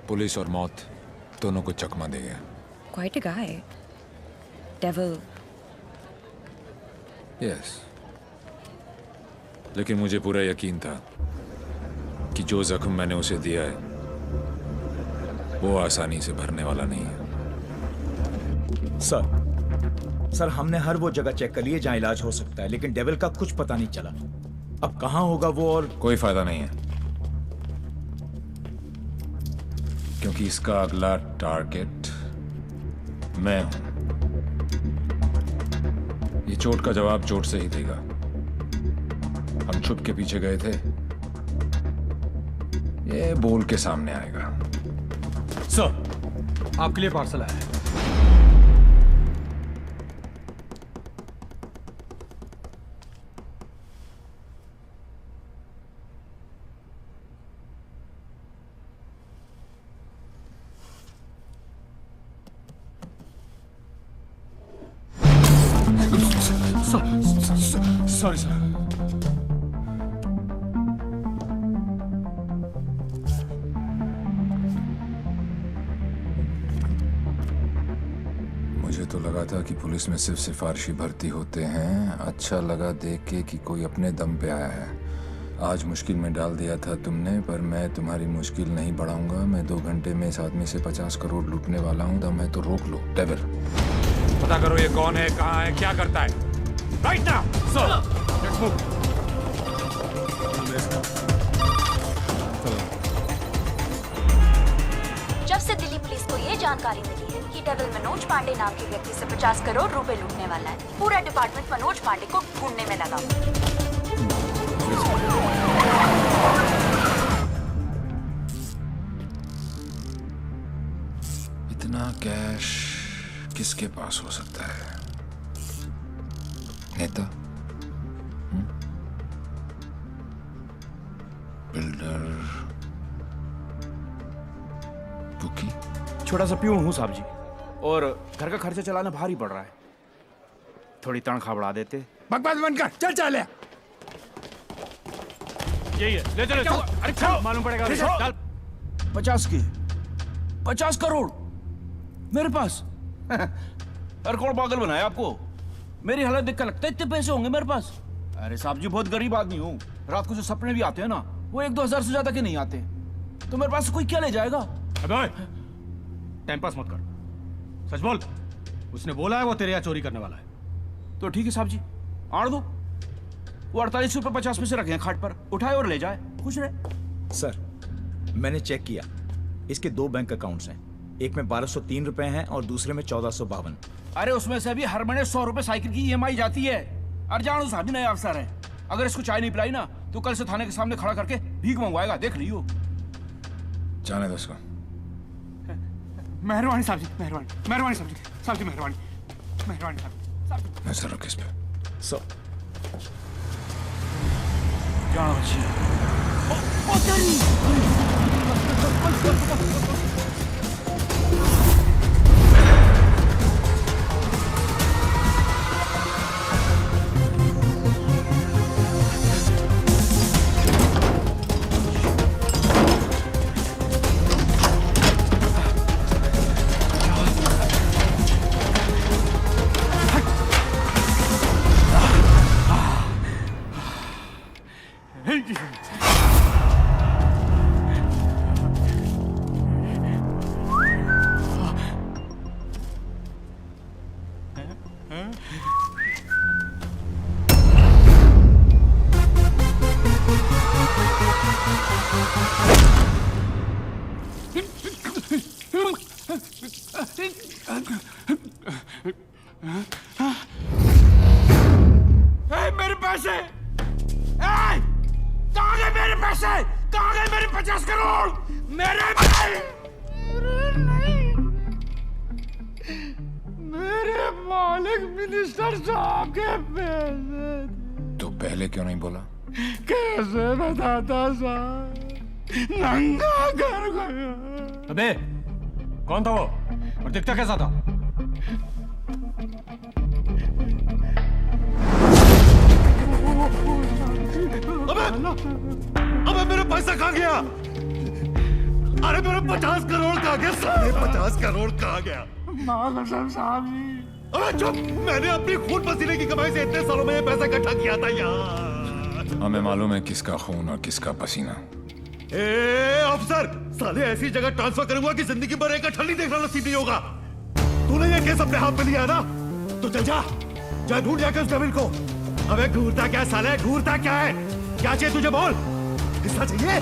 पुलिस और मौत दोनों को चकमा दे गया। Quite a guy. Devil. Yes, लेकिन मुझे पूरा यकीन था कि जो जख्म मैंने उसे दिया है वो आसानी से भरने वाला नहीं है। सर हमने हर वो जगह चेक कर ली है जहां इलाज हो सकता है, लेकिन डेविल का कुछ पता नहीं चला। अब कहां होगा वो, और कोई फायदा नहीं है, क्योंकि इसका अगला टारगेट मैं हूं। ये चोट का जवाब चोट से ही देगा। हम छुप के पीछे गए थे, ये बोल के सामने आएगा। सर, आपके लिए पार्सल आया है। Sorry sir. मुझे तो लगा था कि पुलिस में सिर्फ सिफारिशी भर्ती होते हैं। अच्छा लगा देख के कि कोई अपने दम पे आया है। आज मुश्किल में डाल दिया था तुमने, पर मैं तुम्हारी मुश्किल नहीं बढ़ाऊंगा। मैं 2 घंटे में इस आदमी से 50 करोड़ लूटने वाला हूं। दम है तो रोक लो। डेविल, पता करो ये कौन है, कहाँ है, क्या करता है। Right now sir, let's move. जब से दिल्ली पुलिस को ये जानकारी मिली है कि डेविल मनोज पांडे नाम के व्यक्ति से 50 करोड़ रुपए लूटने वाला है, पूरा डिपार्टमेंट मनोज पांडे को ढूंढने में लगा। इतना कैश किसके पास हो सकता है? नेता, बिल्डर, बुकी? छोटा सा प्यून हूँ साहब जी, और घर का खर्चा चलाना भारी पड़ रहा है। थोड़ी तनख्वाह बढ़ा देते। बकवास बंद कर, चल चल। यही है, ले चलो। अरे चल, मालूम पड़ेगा। चल। 50 करोड़ मेरे पास। अरे कौन पागल बनाया आपको? मेरी हालत देख कर लगता है इतने पैसे होंगे मेरे पास। अरे साहब जी, बहुत गरीब आदमी हूँ। रात को जो सपने भी आते हैं ना, वो 1-2 हजार से ज्यादा के नहीं आते। तो मेरे पास कोई क्या ले जाएगा? अबे टाइम पास मत कर, सच बोल। उसने बोला है वो तेरे यहाँ चोरी करने वाला है। तो ठीक है साहब जी, आड़ दो। वो 48 रुपए 50 पैसे रखे हैं खाट पर, उठाए और ले जाए, खुश रहे। सर, मैंने चेक किया, इसके 2 बैंक अकाउंट्स हैं। एक में 1203 रुपए हैं और दूसरे में 1452। अरे उसमें से भी हर महीने 100 रुपए साइकिल की EMI जाती है। अरे जानो साहब, नए अफसर है। अगर इसको चाय नहीं पिलाई ना, तो कल से थाने के सामने खड़ा करके भीख मंगवाएगा, देख लियो। जाने दो उसको। मेहरबानी साहब जी, मेहरबानी, मेहरबानी साहब जी, साहब जी मेहरबानी, मेहरबानी साहब जी। नजर रखो इस पे। सर, जानो अच्छी। मेरे पैसे, कहाँ गए मेरे पैसे? कहाँ गए मेरे 50 करोड़? मेरे मेरे मालिक मिनिस्टर साहब के पैसे। तो पहले क्यों नहीं बोला? कैसे बताता साहब, नंगा कर गया। अबे कौन था वो और दिखता कैसा था? अबे मेरे पैसा कहाँ गया? अरे मेरा 50 करोड़ कहाँ गया? साले 50 करोड़ कहाँ गया? कसम साहब जी। अरे चुप! मैंने अपनी खून पसीने की कमाई से इतने सालों में ये पैसा इकट्ठा किया था यार। हमें मालूम है किसका खून और किसका पसीना। अफसर, साले ऐसी जगह ट्रांसफर करूंगा कि जिंदगी भर एक ठंडी देखना नसीब नहीं होगा। तूने ये केस अपने हाथ में लिया है ना, तो चल जा ढूंढ जाकर उस डेविल को। अबे घूरता क्या है साले, घूरता क्या है? क्या चाहिए तुझे बोल? हिस्सा चाहिए?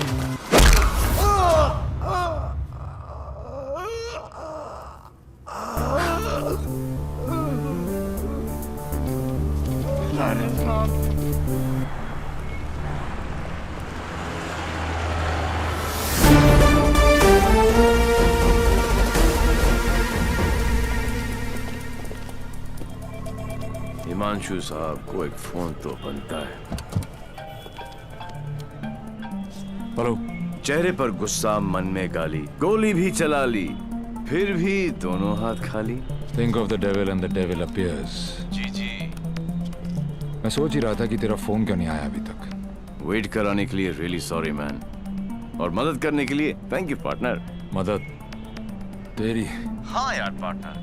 हिमांशु साहब को एक फोन तो बनता है। हेलो। चेहरे पर गुस्सा, मन में गाली, गोली भी चला ली, फिर भी दोनों हाथ खाली। Think of the devil and the devil appears. जी। मैं सोच ही रहा था कि तेरा फोन क्यों नहीं आया अभी तक। वेट कराने के लिए रियली सॉरी मैन, और मदद करने के लिए थैंक यू पार्टनर। मदद तेरी? हाँ यार पार्टनर,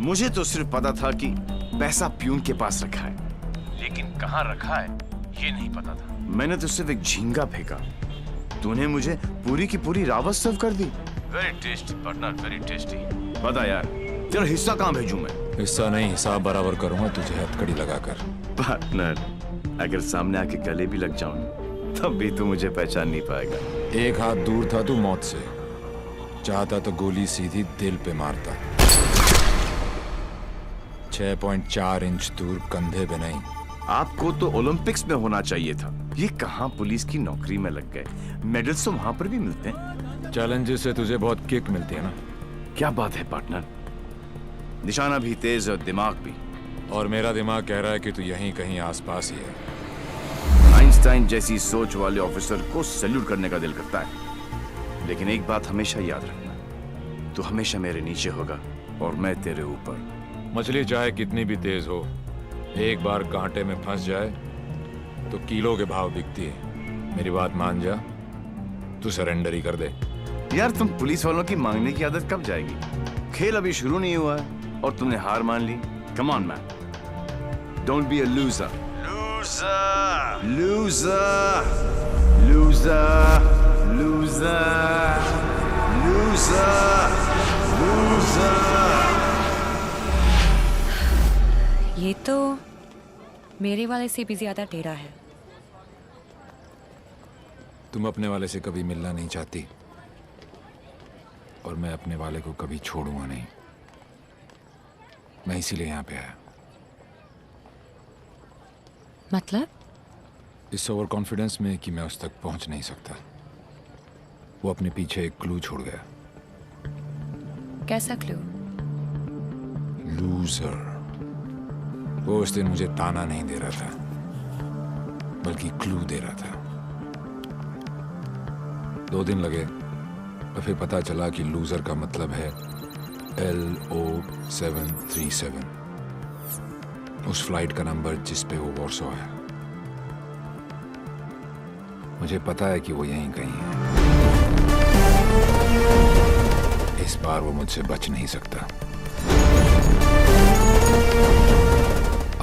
मुझे तो सिर्फ पता था कि पैसा प्यून के पास रखा है, लेकिन कहाँ रखा है ये नहीं पता था। मैंने तो सिर्फ एक झींगा फेंका, तूने मुझे पूरी की पूरी रावत सर्व कर दी। Very tasty partner, very tasty. बता यार, तेरा हिस्सा कहाँ भेजूं मैं? हिस्सा नहीं, हिसाब बराबर करूंगा तुझे हथकड़ी लगाकर। पार्टनर, अगर सामने आके गले भी लग जाऊं तब भी तू मुझे पहचान नहीं पाएगा। एक हाथ दूर था तू मौत से, चाहता तो गोली सीधी दिल पे मारता। 6.4 इंच दूर, कंधे पे नहीं। आपको तो ओलंपिक्स में होना चाहिए था, ये कहाँ पुलिस की नौकरी में लग गए। मेडल्स तो वहां पर भी मिलते हैं। चैलेंजेस से तुझे बहुत किक मिलती है ना। क्या बात है पार्टनर, निशाना भी तेज और दिमाग भी। और मेरा दिमाग कह रहा है कि तू यहीं कहीं आसपास ही है। आइंस्टाइन जैसी सोच वाले ऑफिसर को सैल्यूट करने का दिल करता है, लेकिन एक बात हमेशा याद रखना, तू हमेशा मेरे नीचे होगा और मैं तेरे ऊपर। मछली चाहे कितनी भी तेज हो, एक बार कांटे में फंस जाए तो किलो के भाव बिकती है। मेरी बात मान जा, तू सरेंडर ही कर दे। यार तुम पुलिस वालों की मांगने की आदत कब जाएगी? खेल अभी शुरू नहीं हुआ है और तुमने हार मान ली। Come on man, don't be a loser. Loser loser loser loser loser loser. ये तो मेरे वाले से भी ज्यादा टेढ़ा है। तुम अपने वाले से कभी मिलना नहीं चाहती, और मैं अपने वाले को कभी छोड़ूंगा नहीं। मैं इसीलिए यहाँ पे आया। मतलब? इस ओवर कॉन्फिडेंस में कि मैं उस तक पहुंच नहीं सकता। वो अपने पीछे एक क्लू छोड़ गया। कैसा क्लू? लूजर। वो उस दिन मुझे ताना नहीं दे रहा था, बल्कि क्लू दे रहा था। 2 दिन लगे, तो फिर पता चला कि लूजर का मतलब है LO737, उस फ्लाइट का नंबर जिस पे वो वॉर्सो है। मुझे पता है कि वो यहीं कहीं है। इस बार वो मुझसे बच नहीं सकता।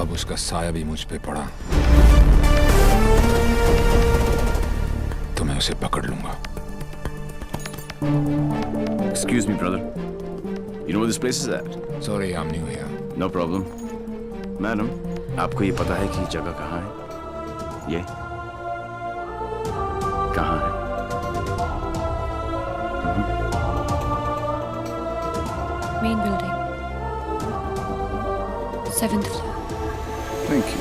अब उसका साया भी मुझ पे पड़ा तो मैं उसे पकड़ लूंगा। Excuse me, brother. You know where this place is at? Sorry, I'm new here. No problem. Madam, आपको ये पता है कि जगह कहाँ है? ये कहाँ है? Main building, 7th floor. Thank you.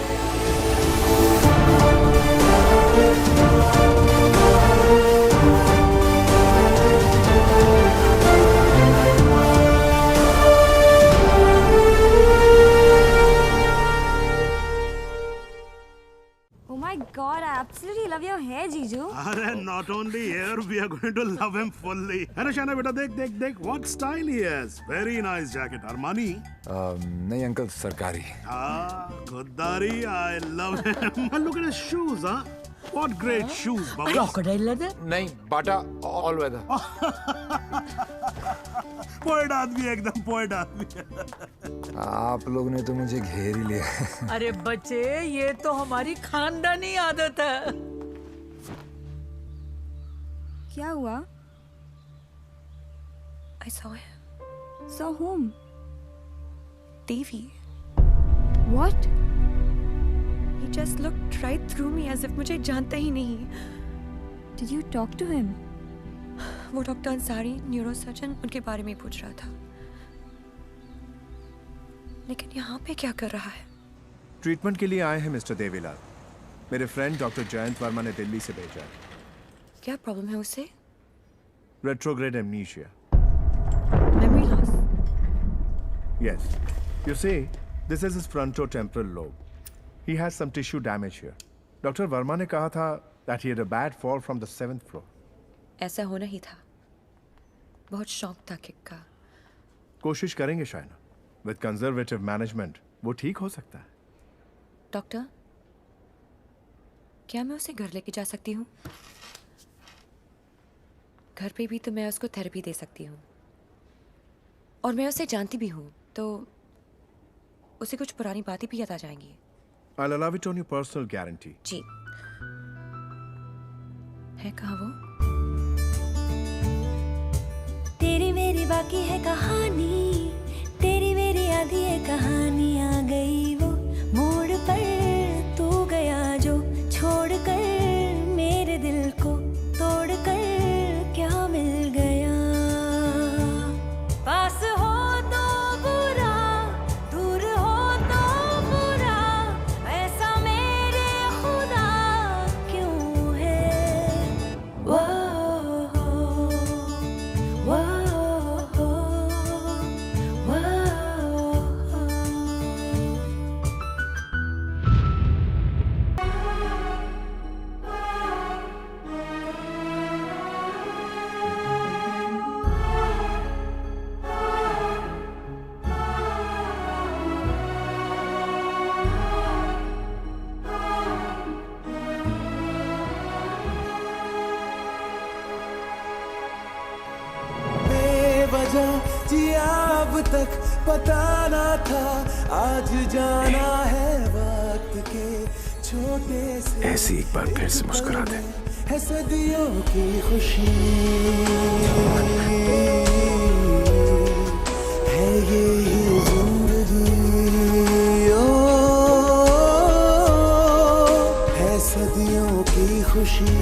Oh my God, I absolutely love your hair, Jiju. अरे not only hair, we are going to love him fully. अरे शाना बेटा देख देख देख, what style he has. Very nice jacket. Armani? नहीं uncle, सरकारी। खुददारी. I love him. And look at his shoes, huh? What great shoes, Bubbles. Crocodile leather? नहीं, बाटा all weather. Poet आदमी, एकदम पोएट आदमी। आप लोग ने तो मुझे घेर ही लिया। अरे बच्चे, ये तो हमारी खानदानी आदत है। क्या हुआ? I saw him. Saw whom? Devi. What? He just looked right through me as if मुझे जानता ही नहीं। Did you talk to him? वो डॉक्टर अंसारी, न्यूरोसर्जन, उनके बारे में पूछ रहा था। लेकिन यहाँ पे क्या कर रहा है? ट्रीटमेंट के लिए आए हैं मिस्टर देवीलाल। मेरे फ्रेंड डॉक्टर जयंत वर्मा ने दिल्ली से भेजा है। क्या प्रॉब्लम है उसे? Retrograde amnesia. Memory loss. Yes. You see, this is his frontotemporal lobe. He has some tissue damage here. Dr. Verma ने कहा था that he had a bad fall from the 7th floor. ऐसा होना ही था। बहुत शौक था किक का। कोशिश करेंगे शायना। With conservative management, वो ठीक हो सकता है। डॉक्टर, क्या मैं उसे घर लेके जा सकती हूँ? घर पे भी तो मैं उसको थेरेपी दे सकती हूँ। और मैं उसे जानती भी हूँ, तो उसे कुछ पुरानी बातें भी याद आ जाएंगी। I'll allow it on your personal guarantee. जी। है कहाँ वो? तेरी मेरी बाकी है कहानी, तेरी मेरी आधी है कहानी। आ गई वो मोड़ पर तू गया जो, छोड़ कर मेरे दिल को तोड़ कर क्या मिल गया। पास हो तो बुरा, दूर हो तो बुरा, ऐसा मेरे खुदा क्यों है। वाह जिया अब तक पता ना था, आज जाना है वक्त के छोटे से। ऐसे एक बार फिर से मुस्कुरा दे। है सदियों की खुशी है ये ही जिंदगी, ओ है सदियों की खुशी।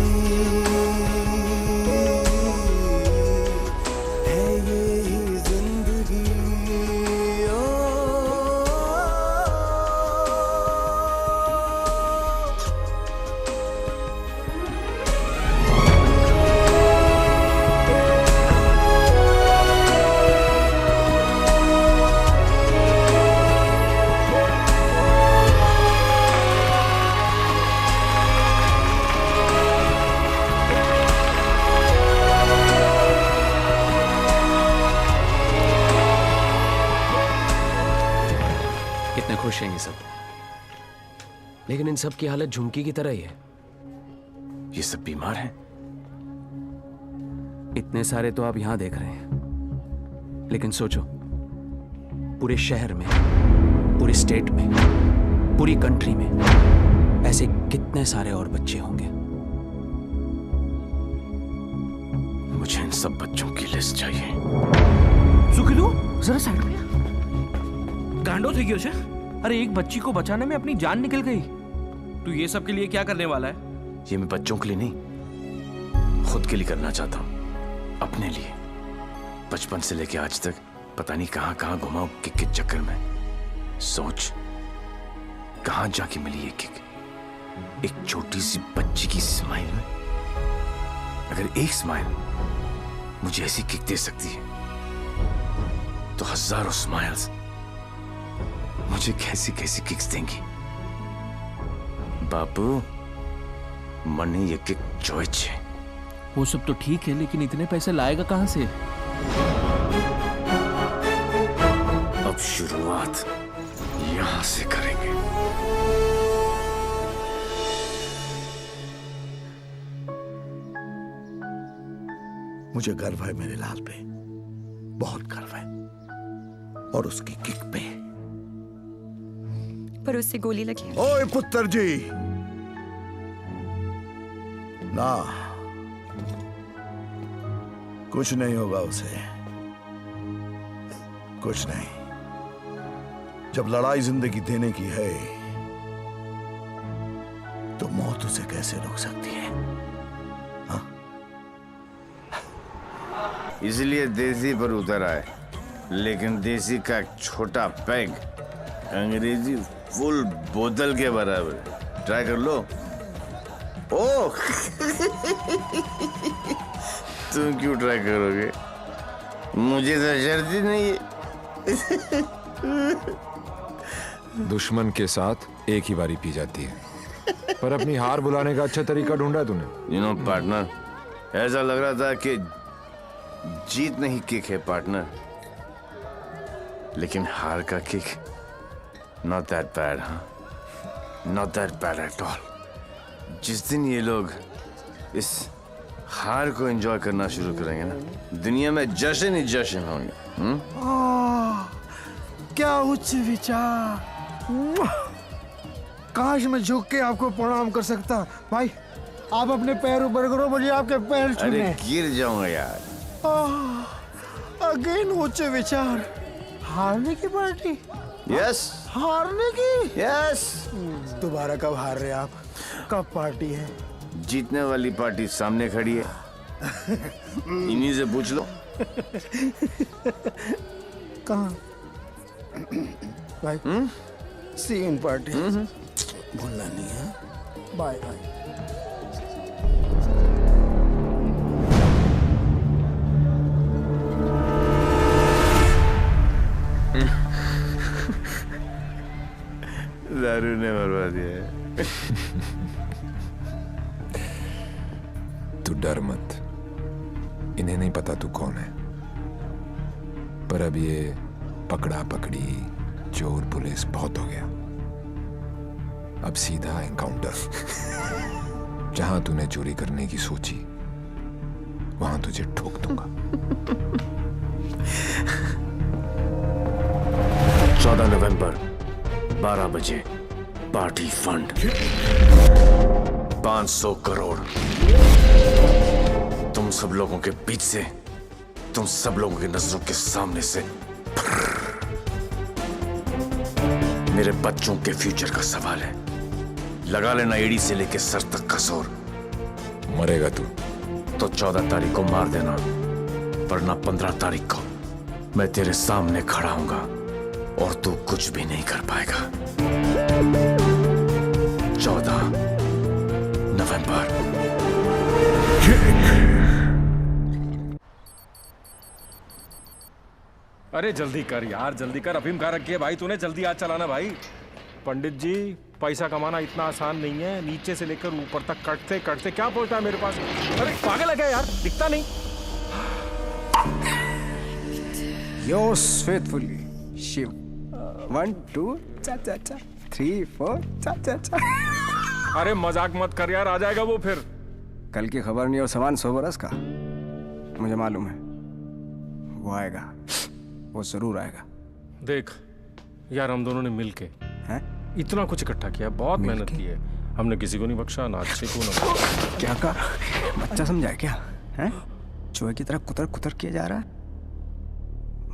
खुश हैं ये सब, लेकिन इन सब की हालत झुमकी की तरह ही है। ये सब बीमार हैं। इतने सारे तो आप यहां देख रहे हैं, लेकिन सोचो, पूरे शहर में, पूरे स्टेट में, पूरी कंट्री में ऐसे कितने सारे और बच्चे होंगे। मुझे इन सब बच्चों की लिस्ट चाहिए। सुखिलू, जरा साइड में। गांडो થઈ ગયો છે। अरे एक बच्ची को बचाने में अपनी जान निकल गई। तू ये सब के लिए क्या करने वाला है? ये मैं बच्चों के लिए नहीं, खुद के लिए करना चाहता हूँ, अपने लिए। बचपन से लेके आज तक पता नहीं कहां कहां घुमा हूं किक के चक्कर में। सोच, कहां जाके मिली ये किक? एक छोटी सी बच्ची की स्माइल में। अगर एक स्माइल मुझे ऐसी किक दे सकती है, तो हजारों स्माइल्स मुझे कैसी कैसी किक्स देंगी। बापू, मने ये किक चॉइस है। वो सब तो ठीक है, लेकिन इतने पैसे लाएगा कहां से? अब शुरुआत यहां से करेंगे। मुझे गर्व है मेरे लाल पे, बहुत गर्व है, और उसकी किक पे। पर उससे गोली लगी। ओए पुत्र जी, ना, कुछ नहीं होगा उसे, कुछ नहीं। जब लड़ाई जिंदगी देने की है तो मौत उसे कैसे रोक सकती है? हाँ? इसलिए देसी पर उतर आए, लेकिन देसी का एक छोटा पैग अंग्रेजी फुल बोतल के बराबर है। ट्राई कर लो। ओह तुम क्यों ट्राई करोगे? मुझे तो शर्त ही नहीं है। दुश्मन के साथ एक ही बारी पी जाती है, पर अपनी हार बुलाने का अच्छा तरीका ढूंढा तूने। यू नो पार्टनर, ऐसा लग रहा था कि जीत नहीं किक है पार्टनर, लेकिन हार का किक नॉट दैट बैड। हाँ, not that bad at all. जिस दिन ये लोग इस हार को एंजॉय करना शुरू करेंगे ना, दुनिया में जश्न ही जश्न होंगे। क्या उच्च विचार! काश मैं झुक के आपको प्रणाम कर सकता। भाई आप अपने पैर ऊपर करो, मुझे आपके पैर छूने। अरे गिर जाऊंगा यार। अगेन उच्च विचार। हारने की पार्टी? यस। हारने की? यस। दोबारा कब हार रहे आप? कब पार्टी है? जीतने वाली पार्टी सामने खड़ी है, इन्हीं से पूछ लो। कहाँ? भाई सी इन पार्टी। भूलना नहीं है। Bye bye. दारू ने मरवा दिया है। तू डर मत, इन्हें नहीं पता तू कौन है, पर अब ये पकड़ा पकड़ी चोर पुलिस बहुत हो गया। अब सीधा एनकाउंटर। जहां तूने चोरी करने की सोची वहां तुझे ठोक दूंगा। 14 नवंबर 12 बजे पार्टी फंड 500 करोड़ तुम सब लोगों के बीच से, तुम सब लोगों की नजरों के सामने से। मेरे बच्चों के फ्यूचर का सवाल है, लगा लेना एड़ी से लेके सर तक का जोर। मरेगा तू तो 14 तारीख को मार देना, वरना 15 तारीख को मैं तेरे सामने खड़ा हूंगा और तू कुछ भी नहीं कर पाएगा। 14 नवंबर। अरे जल्दी कर यार, जल्दी कर। अफीम कहाँ रखी है भाई तूने? जल्दी आज चलाना भाई। पंडित जी, पैसा कमाना इतना आसान नहीं है। नीचे से लेकर ऊपर तक कटते कटते क्या पहुंचता है मेरे पास? अरे पागल है क्या यार? दिखता नहीं। Yours faithfully, Shiv. 1 2 cha 3 4 cha। अरे मजाक मत कर यार, आ जाएगा वो फिर। कल की खबर नहीं और सामान 100 बरस का। मुझे मालूम है वो आएगा, वो जरूर आएगा। देख यार, हम दोनों ने मिलके इतना कुछ इकट्ठा किया, बहुत मेहनत की है हमने। किसी को नहीं बख्शा, ना अच्छे को ना। क्या कहा? बच्चा समझा है क्या? हैं? चूहे की तरह कुतर कुतर किया जा रहा है।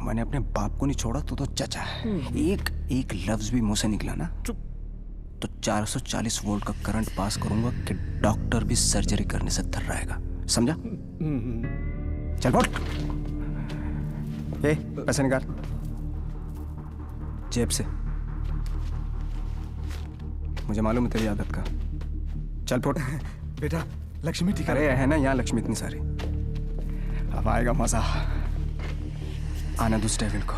मैंने अपने बाप को नहीं छोड़ा तो चाचा है। एक लफ्ज भी मुंह से निकला ना तो 440 वोल्ट का करंट पास करूंगा कि डॉक्टर भी सर्जरी करने से थर रहेगा। समझा? चल फुट। पैसे निकाल जेब से। मुझे मालूम है तेरी आदत का। चल फुट। बेटा लक्ष्मी ठीक अरे है ना यहाँ लक्ष्मी इतनी सारी। अब आएगा मजा। आने दो डेविल को,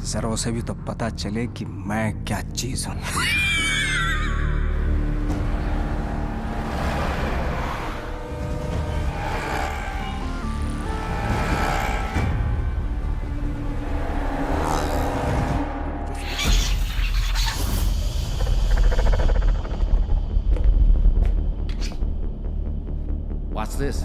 जरा उसे भी तो पता चले कि मैं क्या चीज हूं। What's this?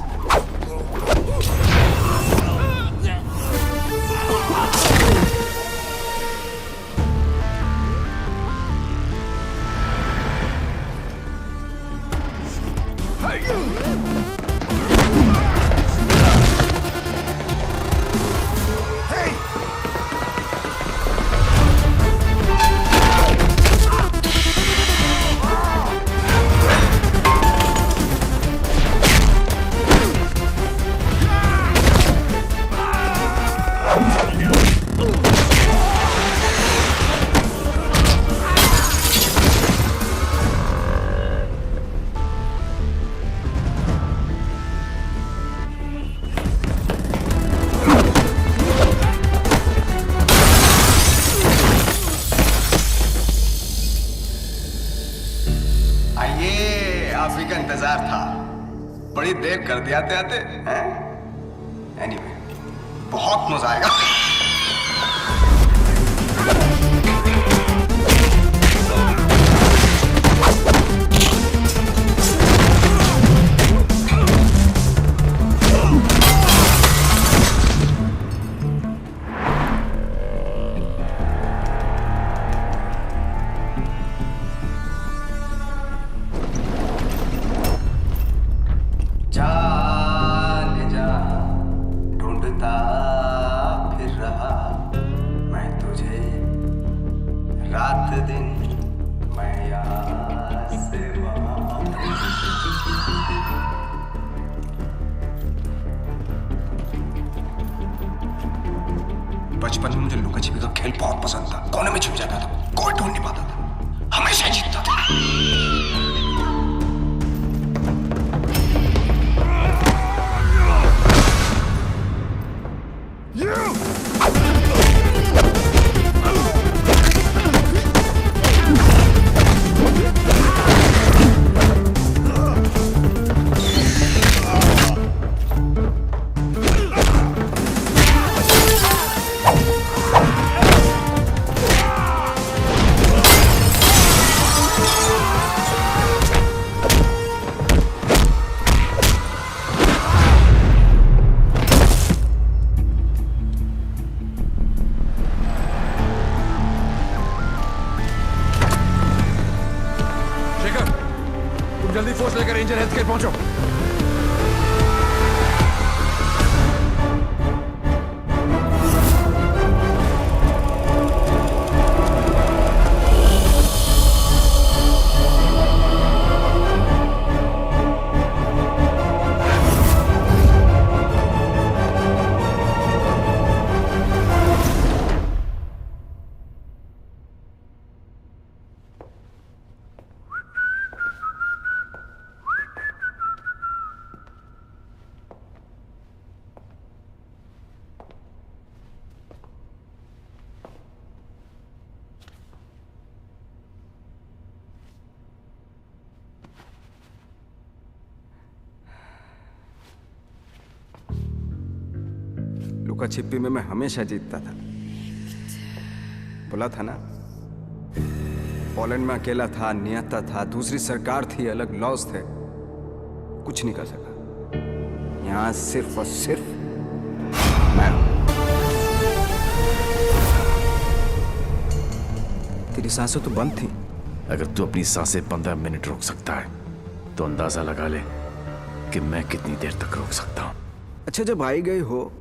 आइए, आप ही का इंतजार था। बड़ी देर कर दिया आते हैं। एनीवे, बहुत मजा आएगा। जान जा ढूंढता फिर रहा मैं तुझे, रात दिन मैं यहाँ से वहाँ। बचपन में मुझे लुका छिपी का खेल बहुत पसंद था। कोने में छिप जाता था, कोई ढूंढ नहीं पाता था, हमेशा जीतता था। जल्दी फोर्स लेकर रेंजर हेल्थ केयर पहुंचो। लुका छिपी में मैं हमेशा जीतता था। बोला था ना, पोलैंड में अकेला था, नियता था, दूसरी सरकार थी, अलग लॉज थे, कुछ नहीं कर सका। यहां सिर्फ और सिर्फ मैं। तेरी सांसें तो बंद थी। अगर तू अपनी सांसें 15 मिनट रोक सकता है तो अंदाजा लगा ले कि मैं कितनी देर तक रोक सकता हूं। अच्छा, जब आई गई हो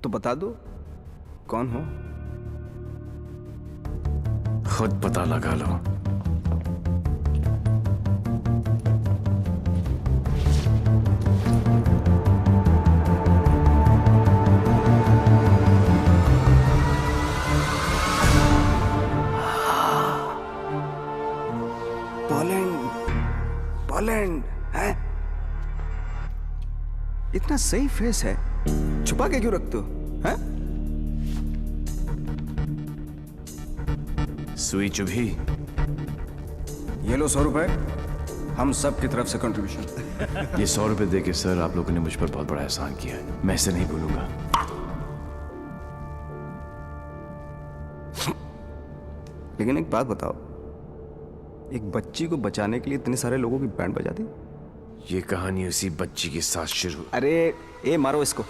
तो बता दो कौन हो। खुद पता लगा लो। पोलैंड है? इतना सही फेस है, छुपा के क्यों रखते हो? हैं? सुई चुभी। ये लो 100 रुपए, हम सब की तरफ से कंट्रीब्यूशन। ये 100 रुपए देके सर, आप लोगों ने मुझ पर बहुत बड़ा एहसान किया है, मैं इसे नहीं भूलूंगा। लेकिन एक बात बताओ, एक बच्ची को बचाने के लिए इतने सारे लोगों की बैंड बजा दी? ये कहानी उसी बच्ची के साथ शुरू। अरे ए मारो इसको।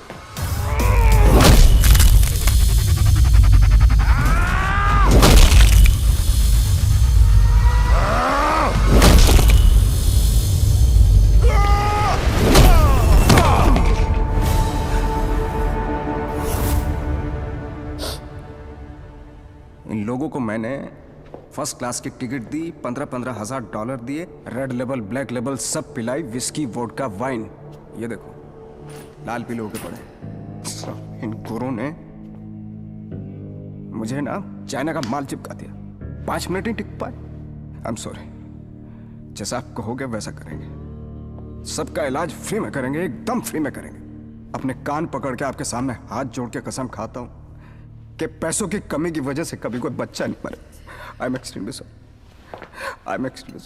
मैंने फर्स्ट क्लास की टिकट दी, 15-15 हजार डॉलर दिए, रेड लेबल ब्लैक लेबल सब पिलाई, विस्की वोडका वाइन। ये देखो लाल पीले होके पड़े। इन गुरों ने मुझे ना चाइना का माल चिपका दिया, 5 मिनट ही टिक पाए। आई एम सॉरी, जैसा आप कहोगे वैसा करेंगे। सबका इलाज फ्री में करेंगे, एकदम फ्री में करेंगे। अपने कान पकड़ के आपके सामने हाथ जोड़ के कसम खाता हूं कि पैसों की कमी की वजह से कभी कोई बच्चा नहीं मरे। I am extremely sorry, I am extremely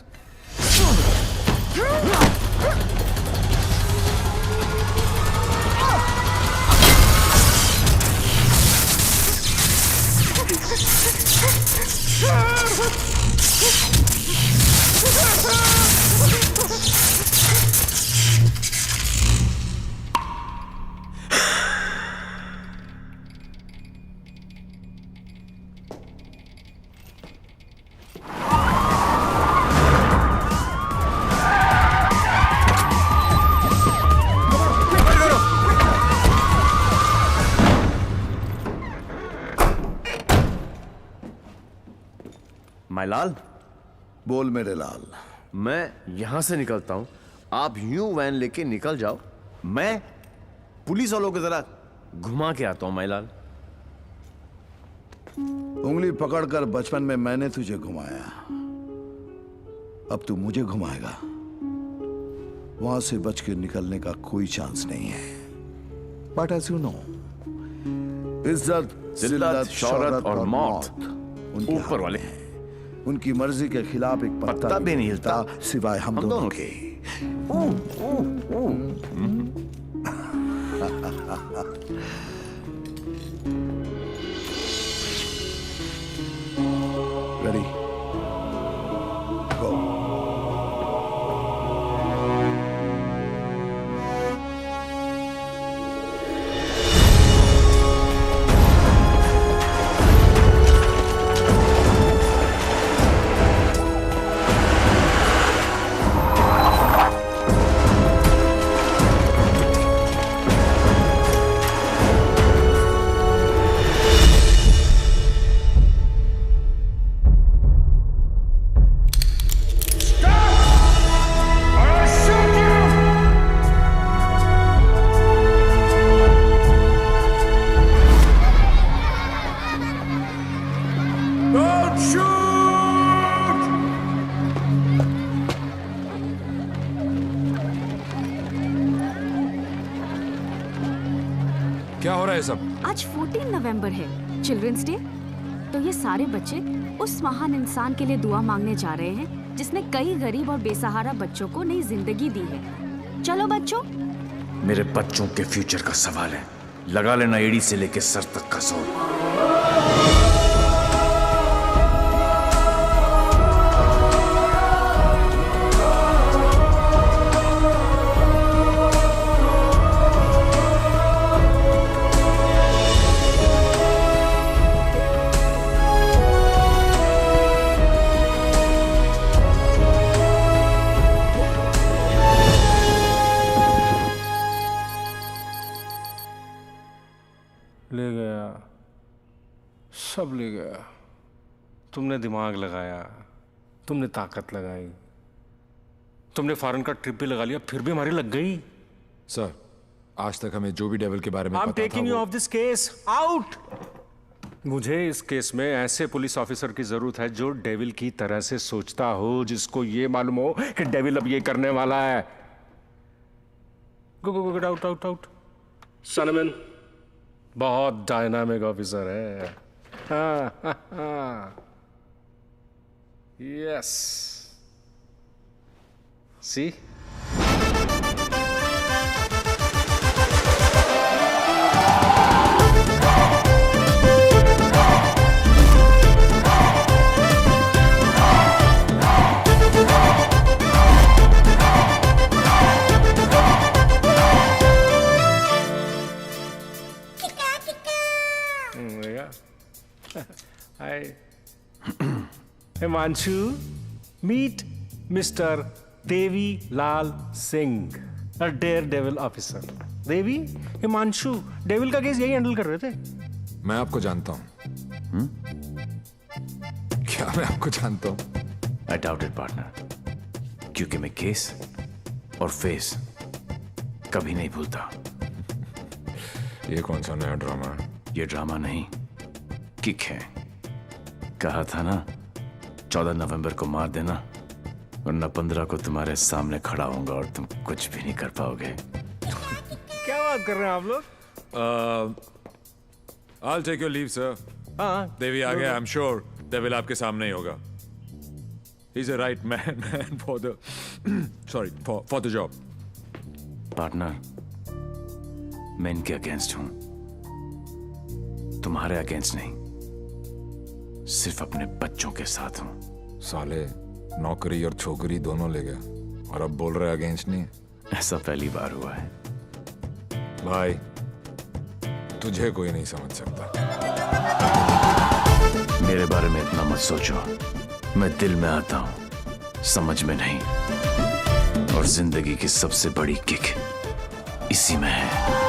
my लाल। बोल मेरे लाल। मैं यहां से निकलता हूं, आप यूं वैन लेके निकल जाओ, मैं पुलिस वालों की तरह घुमा के आता हूं माय लाल। उंगली पकड़कर बचपन में मैंने तुझे घुमाया, अब तू मुझे घुमाएगा। वहां से बच के निकलने का कोई चांस नहीं है। बट एज यू नो, इज्जत, जिल्लत, शौहरत और मौत ऊपर वाले हैं। उनकी मर्जी के खिलाफ एक पत्ता भी नहीं हिलता सिवाय हम दोनों के। रेडी, गो। क्या हो रहा है सब? आज 14 नवंबर है, चिल्ड्रंस डे। तो ये सारे बच्चे उस महान इंसान के लिए दुआ मांगने जा रहे हैं जिसने कई गरीब और बेसहारा बच्चों को नई जिंदगी दी है। चलो बच्चों। मेरे बच्चों के फ्यूचर का सवाल है, लगा लेना एड़ी से लेके सर तक का जोर। ले गया, सब ले गया। तुमने दिमाग लगाया, तुमने ताकत लगाई, तुमने फॉरेन का ट्रिप भी लगा लिया, फिर भी हमारी लग गई। सर, आज तक हमें जो भी डेविल के बारे में I'm पता था taking you वो... off this case. Out! मुझे इस केस में ऐसे पुलिस ऑफिसर की जरूरत है जो डेविल की तरह से सोचता हो, जिसको ये मालूम हो कि डेविल अब ये करने वाला है। गो गो गो, आउट आउट आउट। सनमैन बहुत डायनामिक ऑफिसर है। Yes, C Hi. Himanshu, meet Mr. Devi Lal Singh, a daredevil officer. Devi, Himanshu devil का केस यही हैंडल कर रहे थे। मैं आपको जानता हूं। क्या मैं आपको जानता हूँ? आई डाउट इट पार्टनर, क्योंकि मैं केस और फेस कभी नहीं भूलता। ये कौन सा नया ड्रामा है? ये ड्रामा नहीं, किक है। कहा था ना 14 नवंबर को मार देना, वरना 15 को तुम्हारे सामने खड़ा होऊंगा और तुम कुछ भी नहीं कर पाओगे। क्या बात कर रहे हैं आप लोग? I'll take your leave, sir. हाँ, देवी आ गया, I'm sure डेविल आपके सामने ही होगा। He's a right man for the for the job. Partner, मैं इनके अगेंस्ट हूं, तुम्हारे अगेंस्ट नहीं, सिर्फ अपने बच्चों के साथ हूं। साले नौकरी और छोकरी दोनों ले गया और अब बोल रहे अगेंस्ट नहीं। ऐसा पहली बार हुआ है। भाई तुझे कोई नहीं समझ सकता। मेरे बारे में इतना मत सोचो, मैं दिल में आता हूं, समझ में नहीं। और जिंदगी की सबसे बड़ी किक इसी में है।